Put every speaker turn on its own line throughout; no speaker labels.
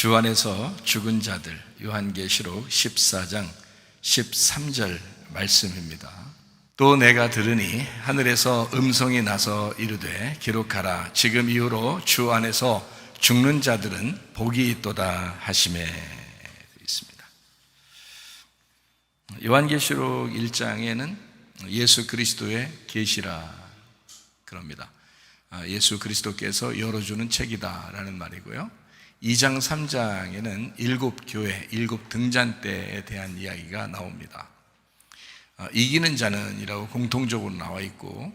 주 안에서 죽은 자들, 요한계시록 14장 13절 말씀입니다. 또 내가 들으니 하늘에서 음성이 나서 이르되 기록하라. 지금 이후로 주 안에서 죽는 자들은 복이 있도다 하시매 있습니다. 요한계시록 1장에는 예수 그리스도의 계시라 그럽니다. 예수 그리스도께서 열어주는 책이다라는 말이고요. 2장 3장에는 일곱 교회, 일곱 등잔대에 대한 이야기가 나옵니다. 이기는 자는 이라고 공통적으로 나와 있고,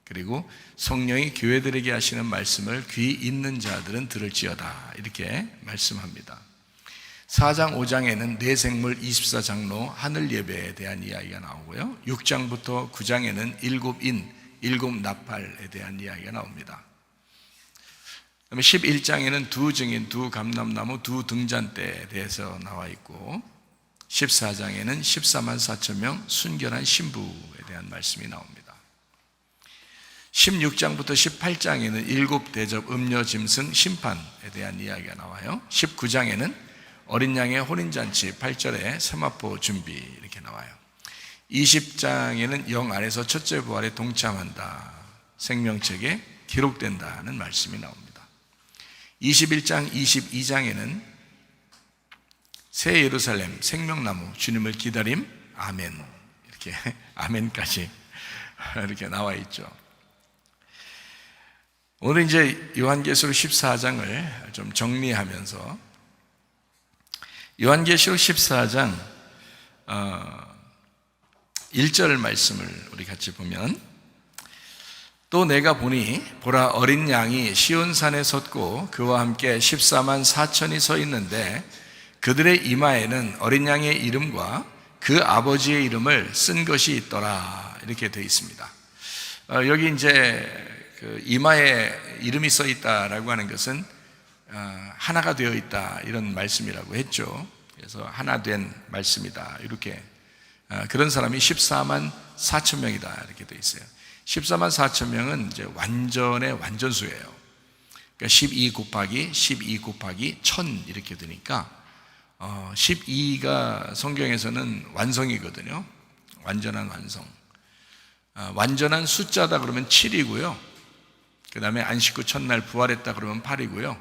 그리고 성령이 교회들에게 하시는 말씀을 귀 있는 자들은 들을지어다 이렇게 말씀합니다. 4장 5장에는 뇌생물 24장로 하늘 예배에 대한 이야기가 나오고요. 6장부터 9장에는 일곱 인, 일곱 나팔에 대한 이야기가 나옵니다. 그다음에 11장에는 두 증인, 두 감람나무, 두 등잔대에 대해서 나와 있고, 14장에는 14만 4천 명 순결한 신부에 대한 말씀이 나옵니다. 16장부터 18장에는 일곱 대접 음료 짐승 심판에 대한 이야기가 나와요. 19장에는 어린 양의 혼인잔치 8절에 세마포 준비 이렇게 나와요. 20장에는 영 안에서 첫째 부활에 동참한다, 생명책에 기록된다는 말씀이 나옵니다. 21장, 22장에는 새 예루살렘, 생명나무, 주님을 기다림, 아멘 이렇게 아멘까지 이렇게 나와 있죠. 오늘 이제 요한계시록 14장을 좀 정리하면서 요한계시록 14장 1절 말씀을 우리 같이 보면, 또 내가 보니 보라 어린 양이 시온산에 섰고 그와 함께 14만 4천이 서 있는데 그들의 이마에는 어린 양의 이름과 그 아버지의 이름을 쓴 것이 있더라 이렇게 되어 있습니다. 여기 이제 그 이마에 이름이 써 있다라고 하는 것은 하나가 되어 있다 이런 말씀이라고 했죠. 그래서 하나 된 말씀이다 이렇게, 그런 사람이 14만 4천 명이다 이렇게 되어 있어요. 14만 4천 명은 이제 완전의 완전수예요. 그러니까 12 곱하기 12 곱하기 1000 이렇게 되니까 12가 성경에서는 완성이거든요. 완전한 완성. 완전한 숫자다 그러면 7이고요. 그 다음에 안식구 첫날 부활했다 그러면 8이고요.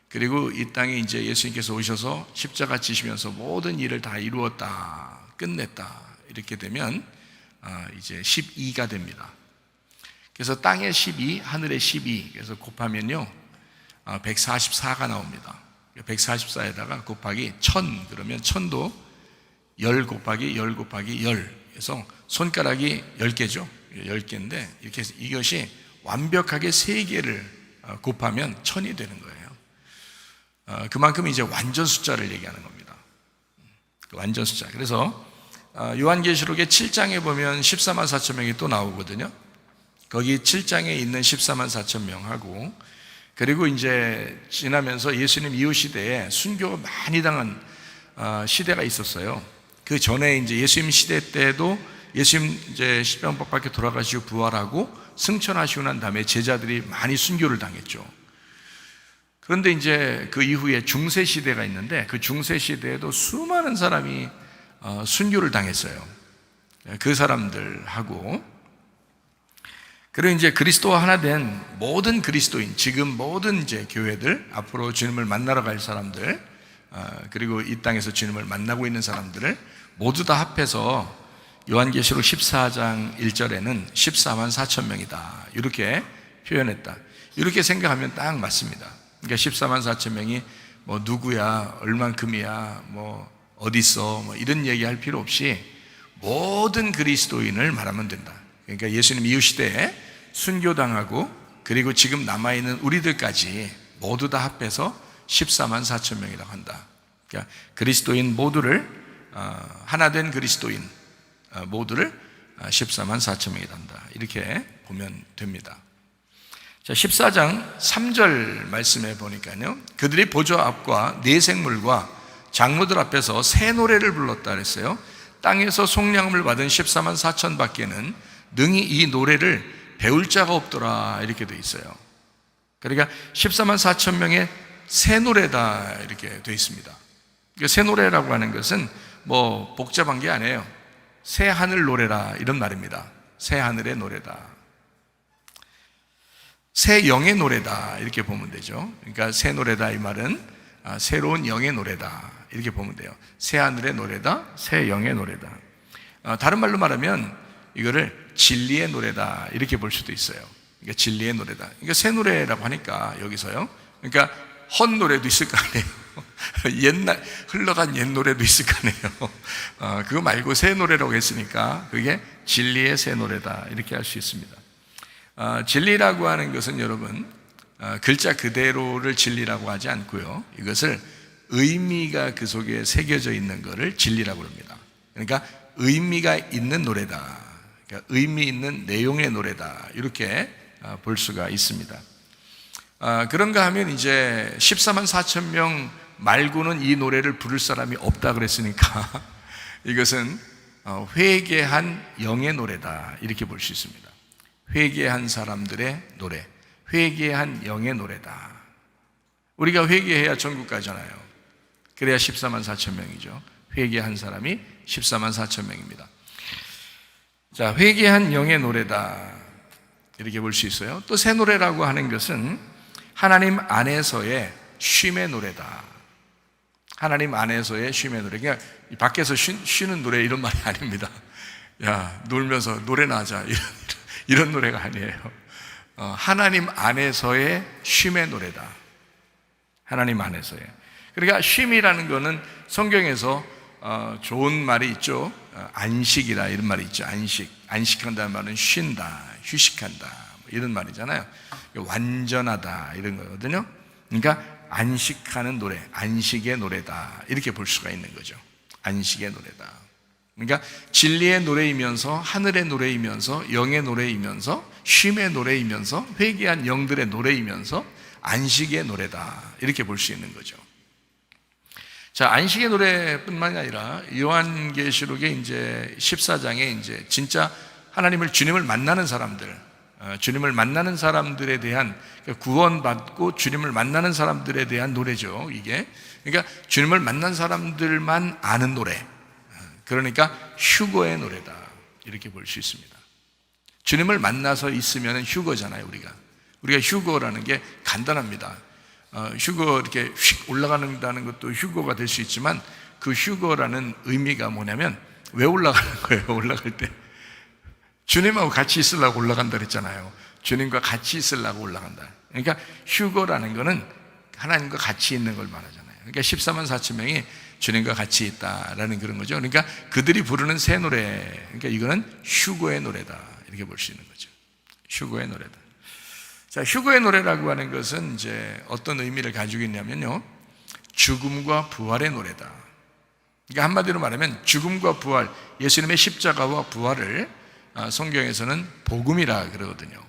그리고 이 땅에 이제 예수님께서 오셔서 십자가 지시면서 모든 일을 다 이루었다, 끝냈다 이렇게 되면 이제 12가 됩니다. 그래서 땅에 12, 하늘에 12, 그래서 곱하면요 144가 나옵니다. 144에다가 곱하기 1000 그러면 1000도 10 곱하기 10 곱하기 10, 그래서 손가락이 10개죠. 10개인데 이렇게 해서 이것이 완벽하게 3개를 곱하면 1000이 되는 거예요. 그만큼 이제 완전 숫자를 얘기하는 겁니다. 완전 숫자. 그래서 요한계시록의 7장에 보면 14만 4천 명이 또 나오거든요. 거기 7장에 있는 14만 4천 명하고, 그리고 이제 지나면서 예수님 이후 시대에 순교가 많이 당한 시대가 있었어요. 그 전에 이제 예수님 시대 때도 예수님 이제 십자가 밖에 돌아가시고 부활하고 승천하시고 난 다음에 제자들이 많이 순교를 당했죠. 그런데 이제 그 이후에 중세 시대가 있는데 그 중세 시대에도 수많은 사람이 순교를 당했어요. 그 사람들하고, 그리고 이제 그리스도와 하나 된 모든 그리스도인, 지금 모든 이제 교회들, 앞으로 주님을 만나러 갈 사람들, 그리고 이 땅에서 주님을 만나고 있는 사람들을 모두 다 합해서 요한계시록 14장 1절에는 14만 4천 명이다 이렇게 표현했다. 이렇게 생각하면 딱 맞습니다. 그러니까 14만 4천 명이 뭐 누구야, 얼만큼이야, 뭐 어디 있어, 뭐 이런 얘기할 필요 없이 모든 그리스도인을 말하면 된다. 그러니까 예수님 이후 시대에 순교당하고 그리고 지금 남아있는 우리들까지 모두 다 합해서 14만 4천 명이라고 한다. 그러니까 그리스도인 모두를, 하나 된 그리스도인 모두를 14만 4천 명이라 한다 이렇게 보면 됩니다. 자, 14장 3절 말씀에 보니까요, 그들이 보좌 앞과 네 생물과 장로들 앞에서 새 노래를 불렀다 그랬어요. 땅에서 속량함을 받은 14만 4천 밖에는 능히 이 노래를 배울 자가 없더라 이렇게 돼 있어요. 그러니까 14만 4천 명의 새 노래다 이렇게 되어 있습니다. 새 노래라고 하는 것은 뭐 복잡한 게 아니에요. 새 하늘 노래라 이런 말입니다. 새 하늘의 노래다. 새 영의 노래다 이렇게 보면 되죠. 그러니까 새 노래다 이 말은 새로운 영의 노래다 이렇게 보면 돼요. 새 하늘의 노래다, 새 영의 노래다. 다른 말로 말하면 이거를 진리의 노래다 이렇게 볼 수도 있어요. 그러니까 진리의 노래다. 그러니까 새 노래라고 하니까 여기서요. 그러니까 헛 노래도 있을 거 아니에요. 옛날 흘러간 옛 노래도 있을 거 아니에요. 그거 말고 새 노래라고 했으니까 그게 진리의 새 노래다 이렇게 할 수 있습니다. 진리라고 하는 것은 여러분 글자 그대로를 진리라고 하지 않고요. 이것을 의미가 그 속에 새겨져 있는 것을 진리라고 합니다. 그러니까 의미가 있는 노래다. 그러니까 의미 있는 내용의 노래다. 이렇게 볼 수가 있습니다. 그런가 하면 이제 14만 4천 명 말고는 이 노래를 부를 사람이 없다 그랬으니까 이것은 회개한 영의 노래다 이렇게 볼 수 있습니다. 회개한 사람들의 노래, 회개한 영의 노래다. 우리가 회개해야 천국 가잖아요. 그래야 14만 4천 명이죠. 회개한 사람이 14만 4천 명입니다. 자, 회개한 영의 노래다 이렇게 볼 수 있어요. 또 새 노래라고 하는 것은 하나님 안에서의 쉼의 노래다. 하나님 안에서의 쉼의 노래. 그냥 밖에서 쉬는 노래 이런 말이 아닙니다. 야, 놀면서 노래나 하자 이런 노래가 아니에요. 하나님 안에서의 쉼의 노래다. 하나님 안에서의. 그러니까 쉼이라는 거는 성경에서 좋은 말이 있죠. 안식이라 이런 말이 있죠. 안식한다는 말은 쉰다, 휴식한다 이런 말이잖아요. 완전하다 이런 거거든요. 그러니까 안식하는 노래, 안식의 노래다 이렇게 볼 수가 있는 거죠. 안식의 노래다. 그러니까 진리의 노래이면서 하늘의 노래이면서 영의 노래이면서 쉼의 노래이면서 회개한 영들의 노래이면서 안식의 노래다 이렇게 볼 수 있는 거죠. 자, 안식의 노래뿐만이 아니라 요한계시록에 이제 14장에 이제 진짜 하나님을 주님을 만나는 사람들, 주님을 만나는 사람들에 대한 구원받고 주님을 만나는 사람들에 대한 노래죠. 이게 그러니까 주님을 만난 사람들만 아는 노래. 그러니까 휴거의 노래다 이렇게 볼 수 있습니다. 주님을 만나서 있으면 휴거잖아요. 우리가 휴거라는 게 간단합니다. 휴거 이렇게 휙 올라가는 것도 휴거가 될 수 있지만 그 휴거라는 의미가 뭐냐면 왜 올라가는 거예요? 올라갈 때 주님하고 같이 있으려고 올라간다 그랬잖아요. 주님과 같이 있으려고 올라간다. 그러니까 휴거라는 거는 하나님과 같이 있는 걸 말하잖아요. 그러니까 14만 4천 명이 주님과 같이 있다라는 그런 거죠. 그러니까 그들이 부르는 새 노래, 그러니까 이거는 휴거의 노래다 이렇게 볼 수 있는 거죠. 휴거의 노래다. 자, 휴거의 노래라고 하는 것은 이제 어떤 의미를 가지고 있냐면요, 죽음과 부활의 노래다. 그러니까 한마디로 말하면 죽음과 부활, 예수님의 십자가와 부활을 성경에서는 복음이라 그러거든요.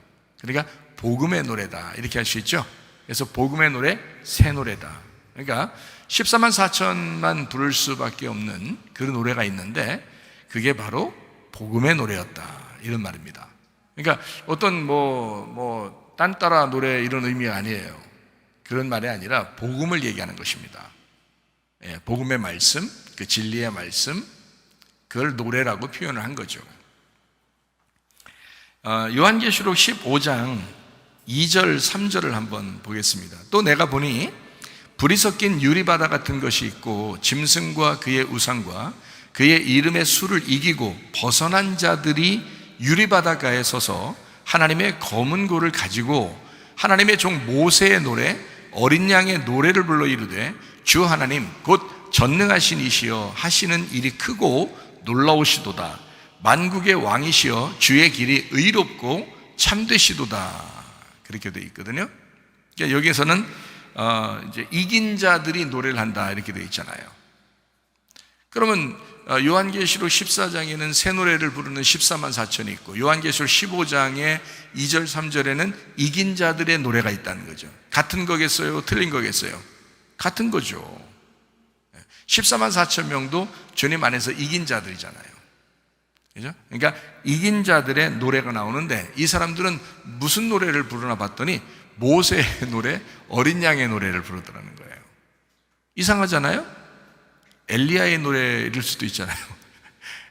그러니까 복음의 노래다 이렇게 할 수 있죠. 그래서 복음의 노래, 새 노래다. 그러니까 14만 4천만 부를 수밖에 없는 그런 노래가 있는데 그게 바로 복음의 노래였다 이런 말입니다. 그러니까 어떤 딴 따라 노래 이런 의미가 아니에요. 그런 말이 아니라 복음을 얘기하는 것입니다. 복음의 말씀, 그 진리의 말씀, 그걸 노래라고 표현을 한 거죠. 요한계시록 15장 2절 3절을 한번 보겠습니다. 또 내가 보니 불이 섞인 유리바다 같은 것이 있고 짐승과 그의 우상과 그의 이름의 수를 이기고 벗어난 자들이 유리바다가에 서서 하나님의 검은 고를 가지고 하나님의 종 모세의 노래, 어린 양의 노래를 불러 이르되 주 하나님 곧 전능하신 이시여 하시는 일이 크고 놀라우시도다. 만국의 왕이시여 주의 길이 의롭고 참되시도다. 그렇게 되어 있거든요. 그러니까 여기에서는 이제 이긴 자들이 노래를 한다 이렇게 되어 있잖아요. 그러면 요한계시록 14장에는 새 노래를 부르는 14만 4천이 있고 요한계시록 15장의 2절 3절에는 이긴 자들의 노래가 있다는 거죠. 같은 거겠어요? 틀린 거겠어요? 같은 거죠. 14만 4천 명도 주님 안에서 이긴 자들이잖아요. 그죠? 그러니까 이긴 자들의 노래가 나오는데 이 사람들은 무슨 노래를 부르나 봤더니 모세의 노래, 어린 양의 노래를 부르더라는 거예요. 이상하잖아요? 엘리야의 노래일 수도 있잖아요.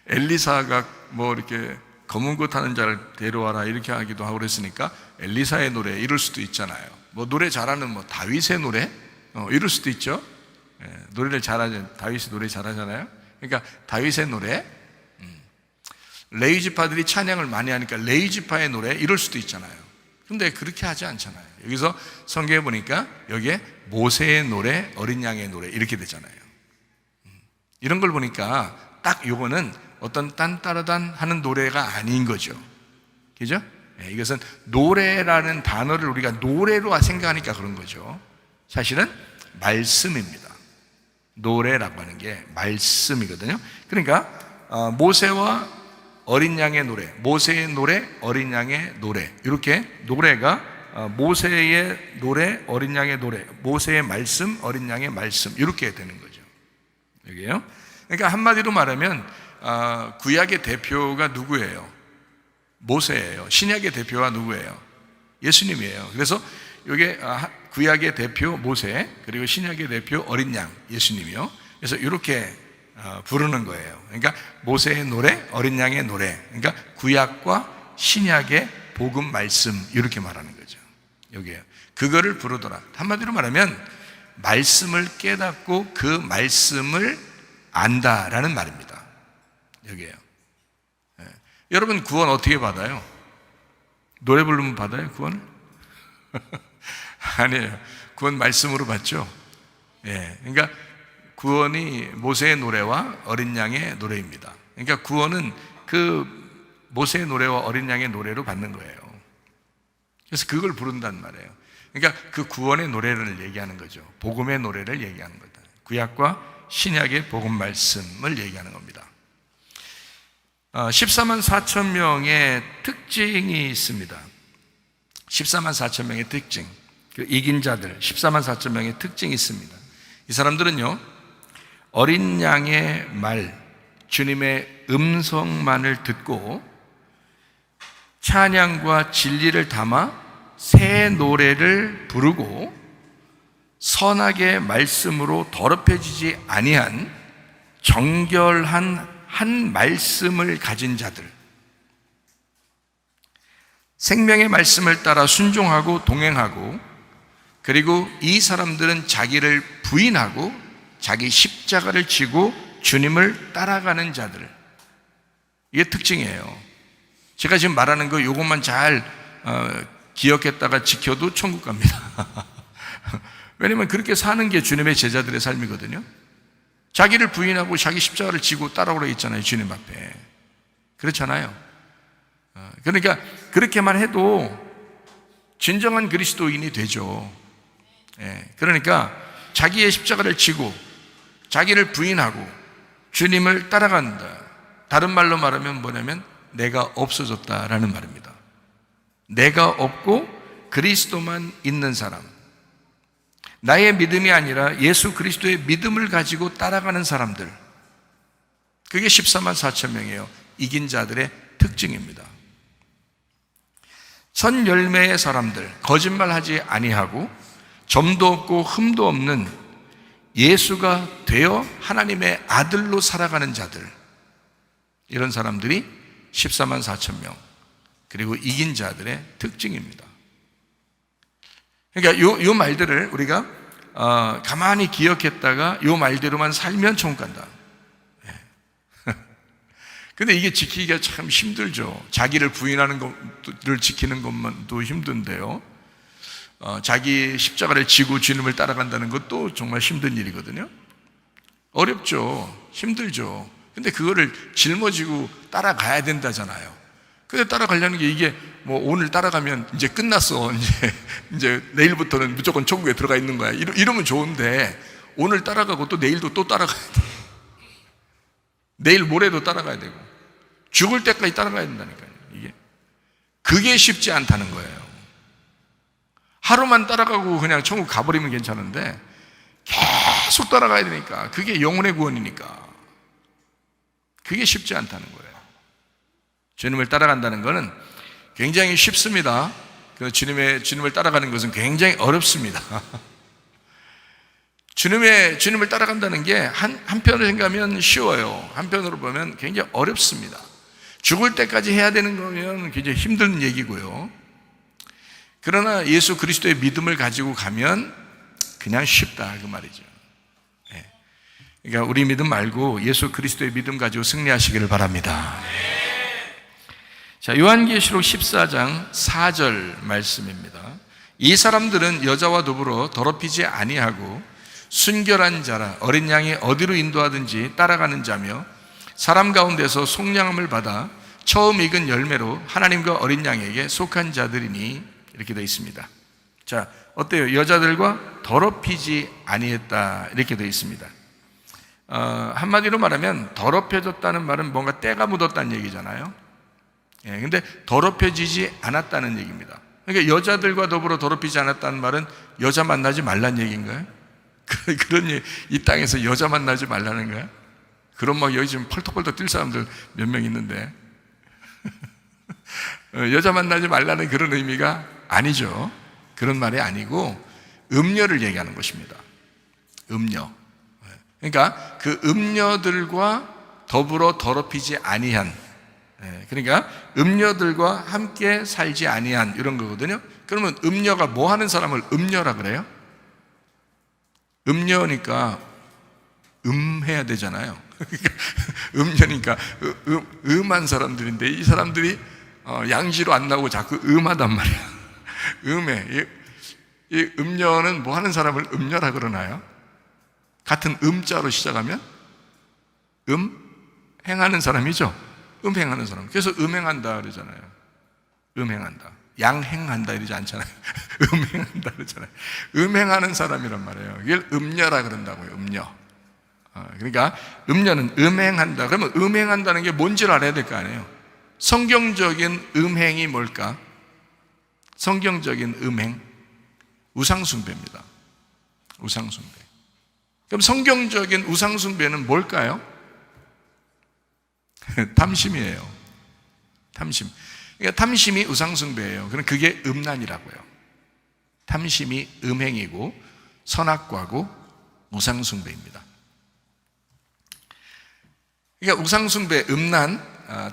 엘리사가 뭐 이렇게 검은 것 타는 자를 데려와라 이렇게 하기도 하고 그랬으니까 엘리사의 노래 이럴 수도 있잖아요. 뭐 노래 잘하는 뭐 다윗의 노래 이럴 수도 있죠. 노래를 잘하는, 다윗이 노래 잘하잖아요. 그러니까 다윗의 노래, 레위지파들이 찬양을 많이 하니까 레위지파의 노래 이럴 수도 있잖아요. 근데 그렇게 하지 않잖아요. 여기서 성경에 보니까 여기에 모세의 노래, 어린 양의 노래 이렇게 되잖아요. 이런 걸 보니까 딱 요거는 어떤 딴따라단 하는 노래가 아닌 거죠. 그죠? 이것은 노래라는 단어를 우리가 노래로 생각하니까 그런 거죠. 사실은 말씀입니다. 노래라고 하는 게 말씀이거든요. 그러니까 모세와 어린 양의 노래, 모세의 노래, 어린 양의 노래, 이렇게 노래가 모세의 노래, 어린 양의 노래, 모세의 말씀, 어린 양의 말씀 이렇게 되는 거죠. 여기에요. 그러니까 한마디로 말하면 구약의 대표가 누구예요? 모세예요. 신약의 대표가 누구예요? 예수님이에요. 그래서 이게 구약의 대표 모세, 그리고 신약의 대표 어린 양 예수님이요. 그래서 이렇게 부르는 거예요. 그러니까 모세의 노래, 어린 양의 노래. 그러니까 구약과 신약의 복음 말씀 이렇게 말하는 거죠. 여기에요. 그거를 부르더라. 한마디로 말하면 말씀을 깨닫고 그 말씀을 안다라는 말입니다. 여기에요. 여러분 구원 어떻게 받아요? 노래 부르면 받아요? 구원을? 아니에요. 구원 말씀으로 받죠. 그러니까 구원이 모세의 노래와 어린 양의 노래입니다. 그러니까 구원은 그 모세의 노래와 어린 양의 노래로 받는 거예요. 그래서 그걸 부른단 말이에요. 그러니까 그 구원의 노래를 얘기하는 거죠. 복음의 노래를 얘기하는 거다. 구약과 신약의 복음 말씀을 얘기하는 겁니다. 14만 4천 명의 특징이 있습니다. 14만 4천 명의 특징, 그 이긴 자들 14만 4천 명의 특징이 있습니다. 이 사람들은요, 어린 양의 말, 주님의 음성만을 듣고 찬양과 진리를 담아 새 노래를 부르고 선하게 말씀으로 더럽혀지지 아니한 정결한 한 말씀을 가진 자들, 생명의 말씀을 따라 순종하고 동행하고, 그리고 이 사람들은 자기를 부인하고 자기 십자가를 지고 주님을 따라가는 자들, 이게 특징이에요. 제가 지금 말하는 거 이것만 잘 기억했다가 지켜도 천국 갑니다. 왜냐면 그렇게 사는 게 주님의 제자들의 삶이거든요. 자기를 부인하고 자기 십자가를 지고 따라오라 했잖아요. 주님 앞에. 그렇잖아요. 그러니까 그렇게만 해도 진정한 그리스도인이 되죠. 그러니까 자기의 십자가를 지고 자기를 부인하고 주님을 따라간다. 다른 말로 말하면 뭐냐면 내가 없어졌다라는 말입니다. 내가 없고 그리스도만 있는 사람, 나의 믿음이 아니라 예수 그리스도의 믿음을 가지고 따라가는 사람들, 그게 14만 4천 명이에요. 이긴 자들의 특징입니다. 선 열매의 사람들, 거짓말하지 아니하고 점도 없고 흠도 없는 예수가 되어 하나님의 아들로 살아가는 자들, 이런 사람들이 14만 4천 명, 그리고 이긴 자들의 특징입니다. 그러니까 요 말들을 우리가 가만히 기억했다가 요 말대로만 살면 천국 간다. 근데 이게 지키기가 참 힘들죠. 자기를 부인하는 것을 지키는 것만도 힘든데요. 자기 십자가를 지고 주님을 따라간다는 것도 정말 힘든 일이거든요. 어렵죠. 힘들죠. 근데 그거를 짊어지고 따라가야 된다잖아요. 근데 따라가려는 게 이게 뭐 오늘 따라가면 이제 끝났어. 이제 내일부터는 무조건 천국에 들어가 있는 거야. 이러면 좋은데 오늘 따라가고 또 내일도 또 따라가야 돼. 내일 모레도 따라가야 되고 죽을 때까지 따라가야 된다니까요. 그게 쉽지 않다는 거예요. 하루만 따라가고 그냥 천국 가버리면 괜찮은데 계속 따라가야 되니까, 그게 영혼의 구원이니까 그게 쉽지 않다는 거예요. 주님을 따라간다는 것은 굉장히 쉽습니다. 주님을 따라가는 것은 굉장히 어렵습니다. 주님을 따라간다는 게 한편으로 생각하면 쉬워요. 한편으로 보면 굉장히 어렵습니다. 죽을 때까지 해야 되는 거면 굉장히 힘든 얘기고요. 그러나 예수 그리스도의 믿음을 가지고 가면 그냥 쉽다 그 말이죠. 그러니까 우리 믿음 말고 예수 그리스도의 믿음 가지고 승리하시기를 바랍니다. 자, 요한계시록 14장 4절 말씀입니다. 이 사람들은 여자와 더불어 더럽히지 아니하고 순결한 자라, 어린 양이 어디로 인도하든지 따라가는 자며 사람 가운데서 속량함을 받아 처음 익은 열매로 하나님과 어린 양에게 속한 자들이니, 이렇게 되어 있습니다. 자, 어때요? 여자들과 더럽히지 아니했다 이렇게 되어 있습니다. 한마디로 말하면 더럽혀졌다는 말은 뭔가 때가 묻었다는 얘기잖아요. 근데 더럽혀지지 않았다는 얘기입니다. 그러니까 여자들과 더불어 더럽히지 않았다는 말은 여자 만나지 말란 얘기인가요? 이 땅에서 여자 만나지 말라는 거야? 그럼 막 여기 지금 펄떡펄떡 뛸 사람들 몇 명 있는데 여자 만나지 말라는 그런 의미가 아니죠. 그런 말이 아니고 음녀를 얘기하는 것입니다. 음녀. 그러니까 그 음녀들과 더불어 더럽히지 아니한, 그러니까 음녀들과 함께 살지 아니한 이런 거거든요. 그러면 음녀가 뭐 하는 사람을 음녀라 그래요? 음녀니까 음해야 되잖아요. 음녀니까 음한 사람들인데 이 사람들이 양지로 안 나오고 자꾸 음하단 말이야. 음해. 이 음녀는 뭐 하는 사람을 음녀라 그러나요? 같은 음자로 시작하면 행하는 사람이죠. 음행하는 사람. 그래서 음행한다 그러잖아요. 음행한다. 양행한다 이러지 않잖아요. 음행한다 그러잖아요. 음행하는 사람이란 말이에요. 이걸 음녀라 그런다고요. 음녀. 그러니까 음녀는 음행한다. 그러면 음행한다는 게 뭔지를 알아야 될 거 아니에요. 성경적인 음행이 뭘까? 성경적인 음행, 우상숭배입니다. 우상숭배. 그럼 성경적인 우상숭배는 뭘까요? 탐심이에요. 탐심. 그러니까 탐심이 우상숭배예요. 그럼 그게 음란이라고요. 탐심이 음행이고 선악과고 우상숭배입니다. 그러니까 우상숭배, 음란,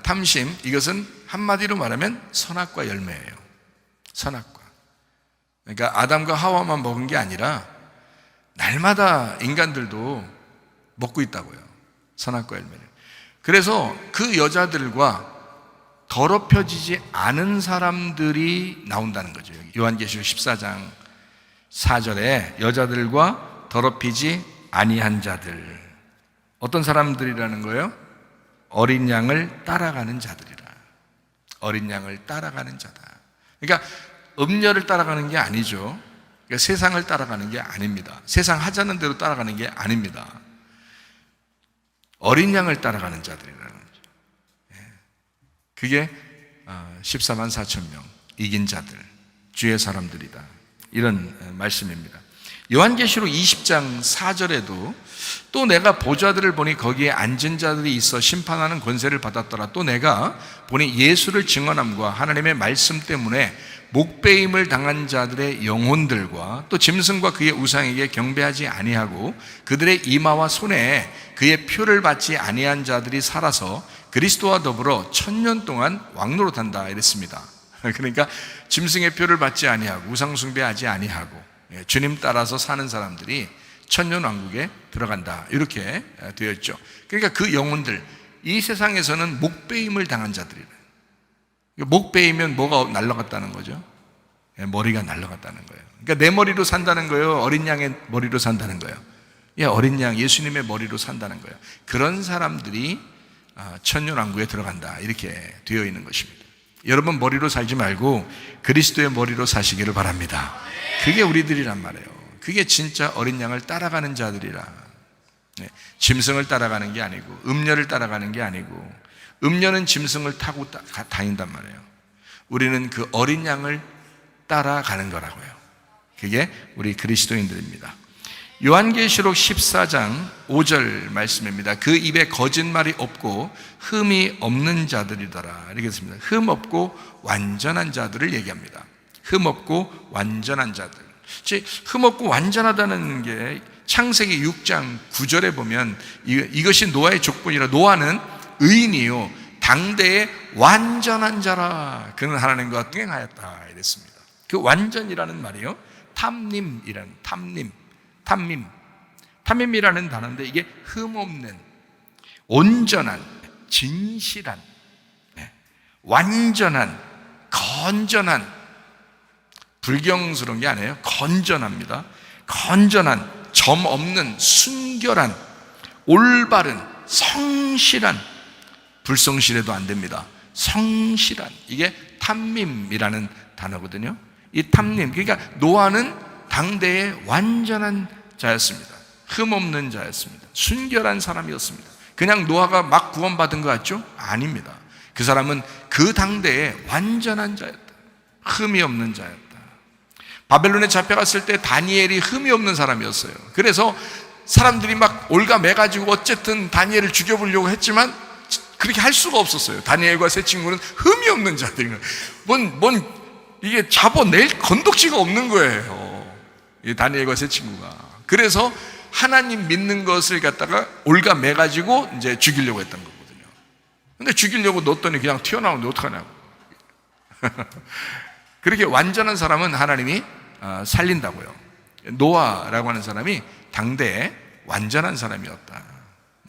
탐심, 이것은 한마디로 말하면 선악과 열매예요. 선악과. 그러니까 아담과 하와만 먹은 게 아니라 날마다 인간들도 먹고 있다고요. 선악과 열매를. 그래서 그 여자들과 더럽혀지지 않은 사람들이 나온다는 거죠. 요한계시록 14장 4절에 여자들과 더럽히지 아니한 자들. 어떤 사람들이라는 거예요? 어린 양을 따라가는 자들이라. 어린 양을 따라가는 자다. 그러니까 음녀를 따라가는 게 아니죠. 그러니까 세상을 따라가는 게 아닙니다. 세상 하자는 대로 따라가는 게 아닙니다. 어린 양을 따라가는 자들이라는 거죠. 그게 14만 4천 명 이긴 자들, 주의 사람들이다. 이런 말씀입니다. 요한계시록 20장 4절에도 또 내가 보좌들을 보니 거기에 앉은 자들이 있어 심판하는 권세를 받았더라. 또 내가 보니 예수를 증언함과 하나님의 말씀 때문에 목배임을 당한 자들의 영혼들과 또 짐승과 그의 우상에게 경배하지 아니하고 그들의 이마와 손에 그의 표를 받지 아니한 자들이 살아서 그리스도와 더불어 1000년 동안 왕노릇한다 이랬습니다. 그러니까 짐승의 표를 받지 아니하고 우상 숭배하지 아니하고 주님 따라서 사는 사람들이 1000년 왕국에 들어간다 이렇게 되어 있죠. 그러니까 그 영혼들, 이 세상에서는 목배임을 당한 자들이래. 목배이면 뭐가 날아갔다는 거죠? 머리가 날아갔다는 거예요. 그러니까 내 머리로 산다는 거예요? 어린 양의 머리로 산다는 거예요? 어린 양 예수님의 머리로 산다는 거예요. 그런 사람들이 1000년 왕국에 들어간다 이렇게 되어 있는 것입니다. 여러분 머리로 살지 말고 그리스도의 머리로 사시기를 바랍니다. 그게 우리들이란 말이에요. 그게 진짜 어린 양을 따라가는 자들이라. 짐승을 따라가는 게 아니고 음녀를 따라가는 게 아니고, 음녀는 짐승을 타고 다닌단 말이에요. 우리는 그 어린 양을 따라가는 거라고요. 그게 우리 그리스도인들입니다. 요한계시록 14장 5절 말씀입니다. 그 입에 거짓말이 없고 흠이 없는 자들이더라 이렇게 했습니다. 흠 없고 완전한 자들을 얘기합니다. 흠없고 완전한 자들. 즉 흠없고 완전하다는 게 창세기 6장 9절에 보면 이것이 노아의 족보이라. 노아는 의인이요 당대의 완전한 자라. 그는 하나님과 동행하였다 이랬습니다. 그 완전이라는 말이요 탐림이라는 탐림이라는 단어인데 이게 흠없는, 온전한, 진실한, 완전한, 건전한, 불경스러운 게 아니에요. 건전합니다. 건전한, 점 없는, 순결한, 올바른, 성실한, 불성실해도 안 됩니다. 성실한, 이게 탐림이라는 단어거든요. 이 탐림, 그러니까 노아는 당대의 완전한 자였습니다. 흠없는 자였습니다. 순결한 사람이었습니다. 그냥 노아가 막 구원받은 것 같죠? 아닙니다. 그 사람은 그 당대의 완전한 자였다. 흠이 없는 자였다. 바벨론에 잡혀갔을 때 다니엘이 흠이 없는 사람이었어요. 그래서 사람들이 막 올가매가지고 어쨌든 다니엘을 죽여보려고 했지만 그렇게 할 수가 없었어요. 다니엘과 세 친구는 흠이 없는 자들인 거예요. 이게 잡아낼 건덕지가 없는 거예요. 이 다니엘과 세 친구가. 그래서 하나님 믿는 것을 갖다가 올가매가지고 이제 죽이려고 했던 거거든요. 근데 죽이려고 넣었더니 그냥 튀어나오는데 어떡하냐고. 그렇게 완전한 사람은 하나님이 살린다고요. 노아라고 하는 사람이 당대에 완전한 사람이었다.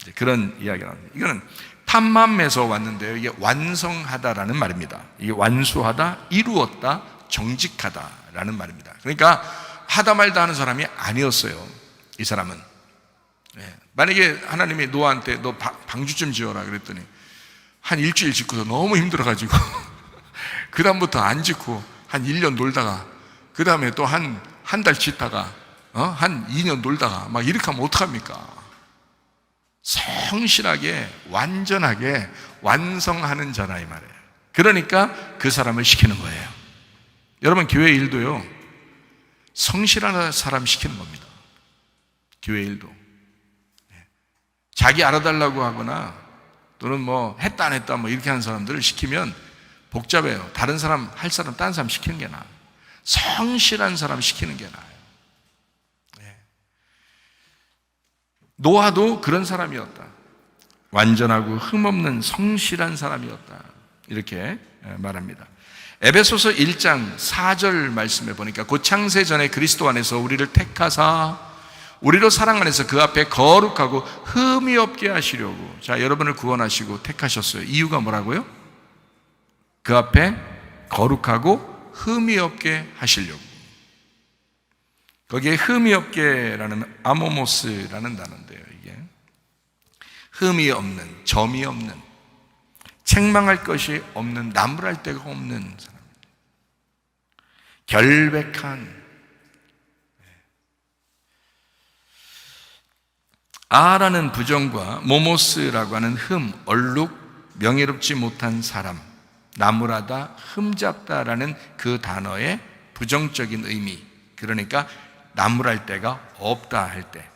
이제 그런 이야기가 나옵니다. 이거는 탐맘에서 왔는데요. 이게 완성하다라는 말입니다. 이게 완수하다, 이루었다, 정직하다라는 말입니다. 그러니까 하다 말다 하는 사람이 아니었어요. 이 사람은. 만약에 하나님이 노아한테 너 방주 좀 지어라 그랬더니 한 일주일 짓고서 너무 힘들어가지고 그 다음부터 안 짓고 한 1년 놀다가 그 다음에 또 한 달 짓다가 한 2년 놀다가 막 이렇게 하면 어떡합니까? 성실하게 완전하게 완성하는 자라 이 말이에요. 그러니까 그 사람을 시키는 거예요. 여러분 교회 일도요 성실한 사람 시키는 겁니다. 교회 일도 자기 알아달라고 하거나 또는 뭐 했다 안 했다 뭐 이렇게 하는 사람들을 시키면 복잡해요. 다른 사람 할 사람 다른 사람 시키는 게 나아요. 성실한 사람 시키는 게 나아요. 노아도 그런 사람이었다. 완전하고 흠없는 성실한 사람이었다. 이렇게 말합니다. 에베소서 1장 4절 말씀에 보니까 곧 창세 전에 그리스도 안에서 우리를 택하사 우리로 사랑 안에서 그 앞에 거룩하고 흠이 없게 하시려고. 자, 여러분을 구원하시고 택하셨어요. 이유가 뭐라고요? 그 앞에 거룩하고 흠이 없게 하시려고. 거기에 흠이 없게라는 아모모스라는 단어인데요. 이게 흠이 없는, 점이 없는, 책망할 것이 없는, 나무랄 데가 없는 사람. 결백한. 아라는 부정과 모모스라고 하는 흠, 얼룩, 명예롭지 못한 사람, 나무라다, 흠잡다라는 그 단어의 부정적인 의미. 그러니까 나무랄 데가 없다 할 때,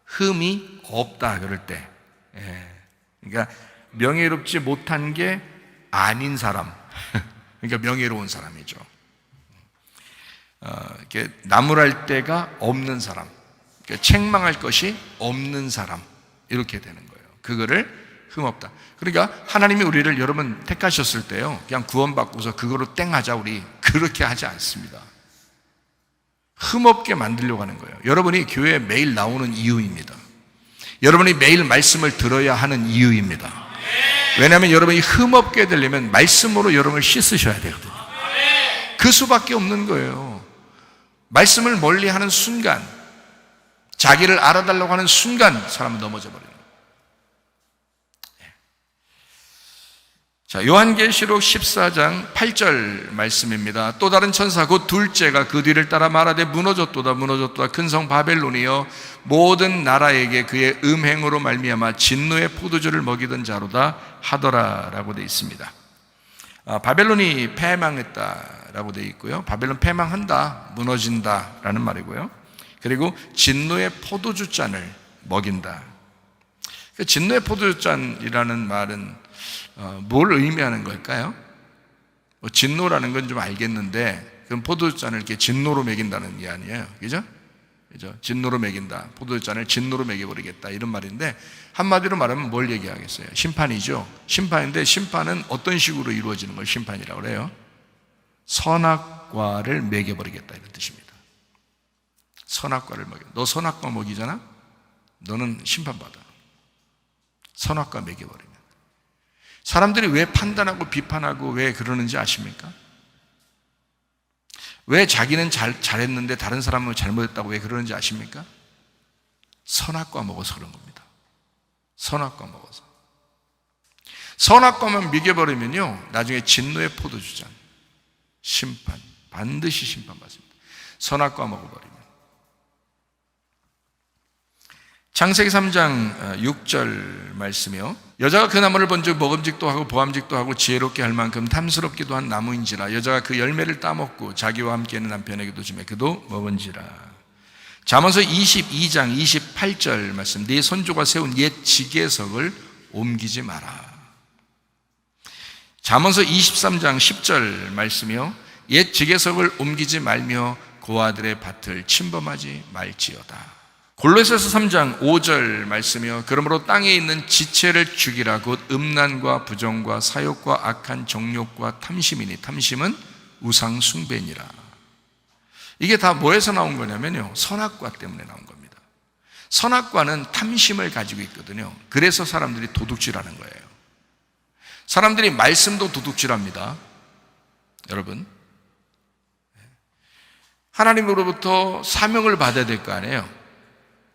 흠이 없다 그럴 때, 그러니까 명예롭지 못한 게 아닌 사람, 그러니까 명예로운 사람이죠. 이렇게 나무랄 데가 없는 사람, 그러니까 책망할 것이 없는 사람, 이렇게 되는 거예요. 그거를 흠없다. 그러니까 하나님이 우리를 여러분 택하셨을 때요, 그냥 구원받고서 그거로 땡하자 우리 그렇게 하지 않습니다. 흠없게 만들려고 하는 거예요. 여러분이 교회에 매일 나오는 이유입니다. 여러분이 매일 말씀을 들어야 하는 이유입니다. 왜냐하면 여러분이 흠없게 되려면 말씀으로 여러분을 씻으셔야 되거든요. 그 수밖에 없는 거예요. 말씀을 멀리하는 순간, 자기를 알아달라고 하는 순간 사람은 넘어져 버려요. 자, 요한계시록 14장 8절 말씀입니다. 또 다른 천사 곧 둘째가 그 뒤를 따라 말하되 무너졌도다 무너졌도다 큰 성 바벨론이여 모든 나라에게 그의 음행으로 말미암아 진노의 포도주를 먹이던 자로다 하더라라고 되어 있습니다. 바벨론이 패망했다라고 되어 있고요. 바벨론 패망한다, 무너진다라는 말이고요. 그리고 진노의 포도주 잔을 먹인다. 진노의 포도주 잔이라는 말은 뭘 의미하는 걸까요? 진노라는 건 좀 알겠는데 그럼 포도주잔을 이렇게 진노로 먹인다는 게 아니에요. 그죠? 그죠? 진노로 먹인다. 포도주잔을 진노로 먹여버리겠다. 이런 말인데, 한마디로 말하면 뭘 얘기하겠어요? 심판이죠. 심판인데, 심판은 어떤 식으로 이루어지는 걸 심판이라고 그래요? 선악과를 먹여버리겠다. 이런 뜻입니다. 선악과를 먹여. 너 선악과 먹이잖아? 너는 심판받아. 선악과 먹여버리면. 사람들이 왜 판단하고 비판하고 왜 그러는지 아십니까? 왜 자기는 잘했는데 다른 사람은 잘못했다고 왜 그러는지 아십니까? 선악과 먹어서 그런 겁니다. 선악과 먹어서. 선악과만 먹여버리면요, 나중에 진노의 포도주잔, 심판, 반드시 심판받습니다. 선악과 먹어버리면. 창세기 3장 6절 말씀이요. 여자가 그 나무를 본즉 먹음직도 하고 보암직도 하고 지혜롭게 할 만큼 탐스럽기도 한 나무인지라 여자가 그 열매를 따먹고 자기와 함께 있는 남편에게도 주매 그도 먹은지라. 잠언서 22장 28절 말씀. 네 선조가 세운 옛 지계석을 옮기지 마라. 잠언서 23장 10절 말씀이요. 옛 지계석을 옮기지 말며 고아들의 밭을 침범하지 말지어다. 골로새서 3장 5절 말씀이요. 그러므로 땅에 있는 지체를 죽이라. 곧 음란과 부정과 사욕과 악한 정욕과 탐심이니 탐심은 우상 숭배니라. 이게 다 뭐에서 나온 거냐면요, 선악과 때문에 나온 겁니다. 선악과는 탐심을 가지고 있거든요. 그래서 사람들이 도둑질하는 거예요. 사람들이 말씀도 도둑질합니다. 여러분, 하나님으로부터 사명을 받아야 될 거 아니에요.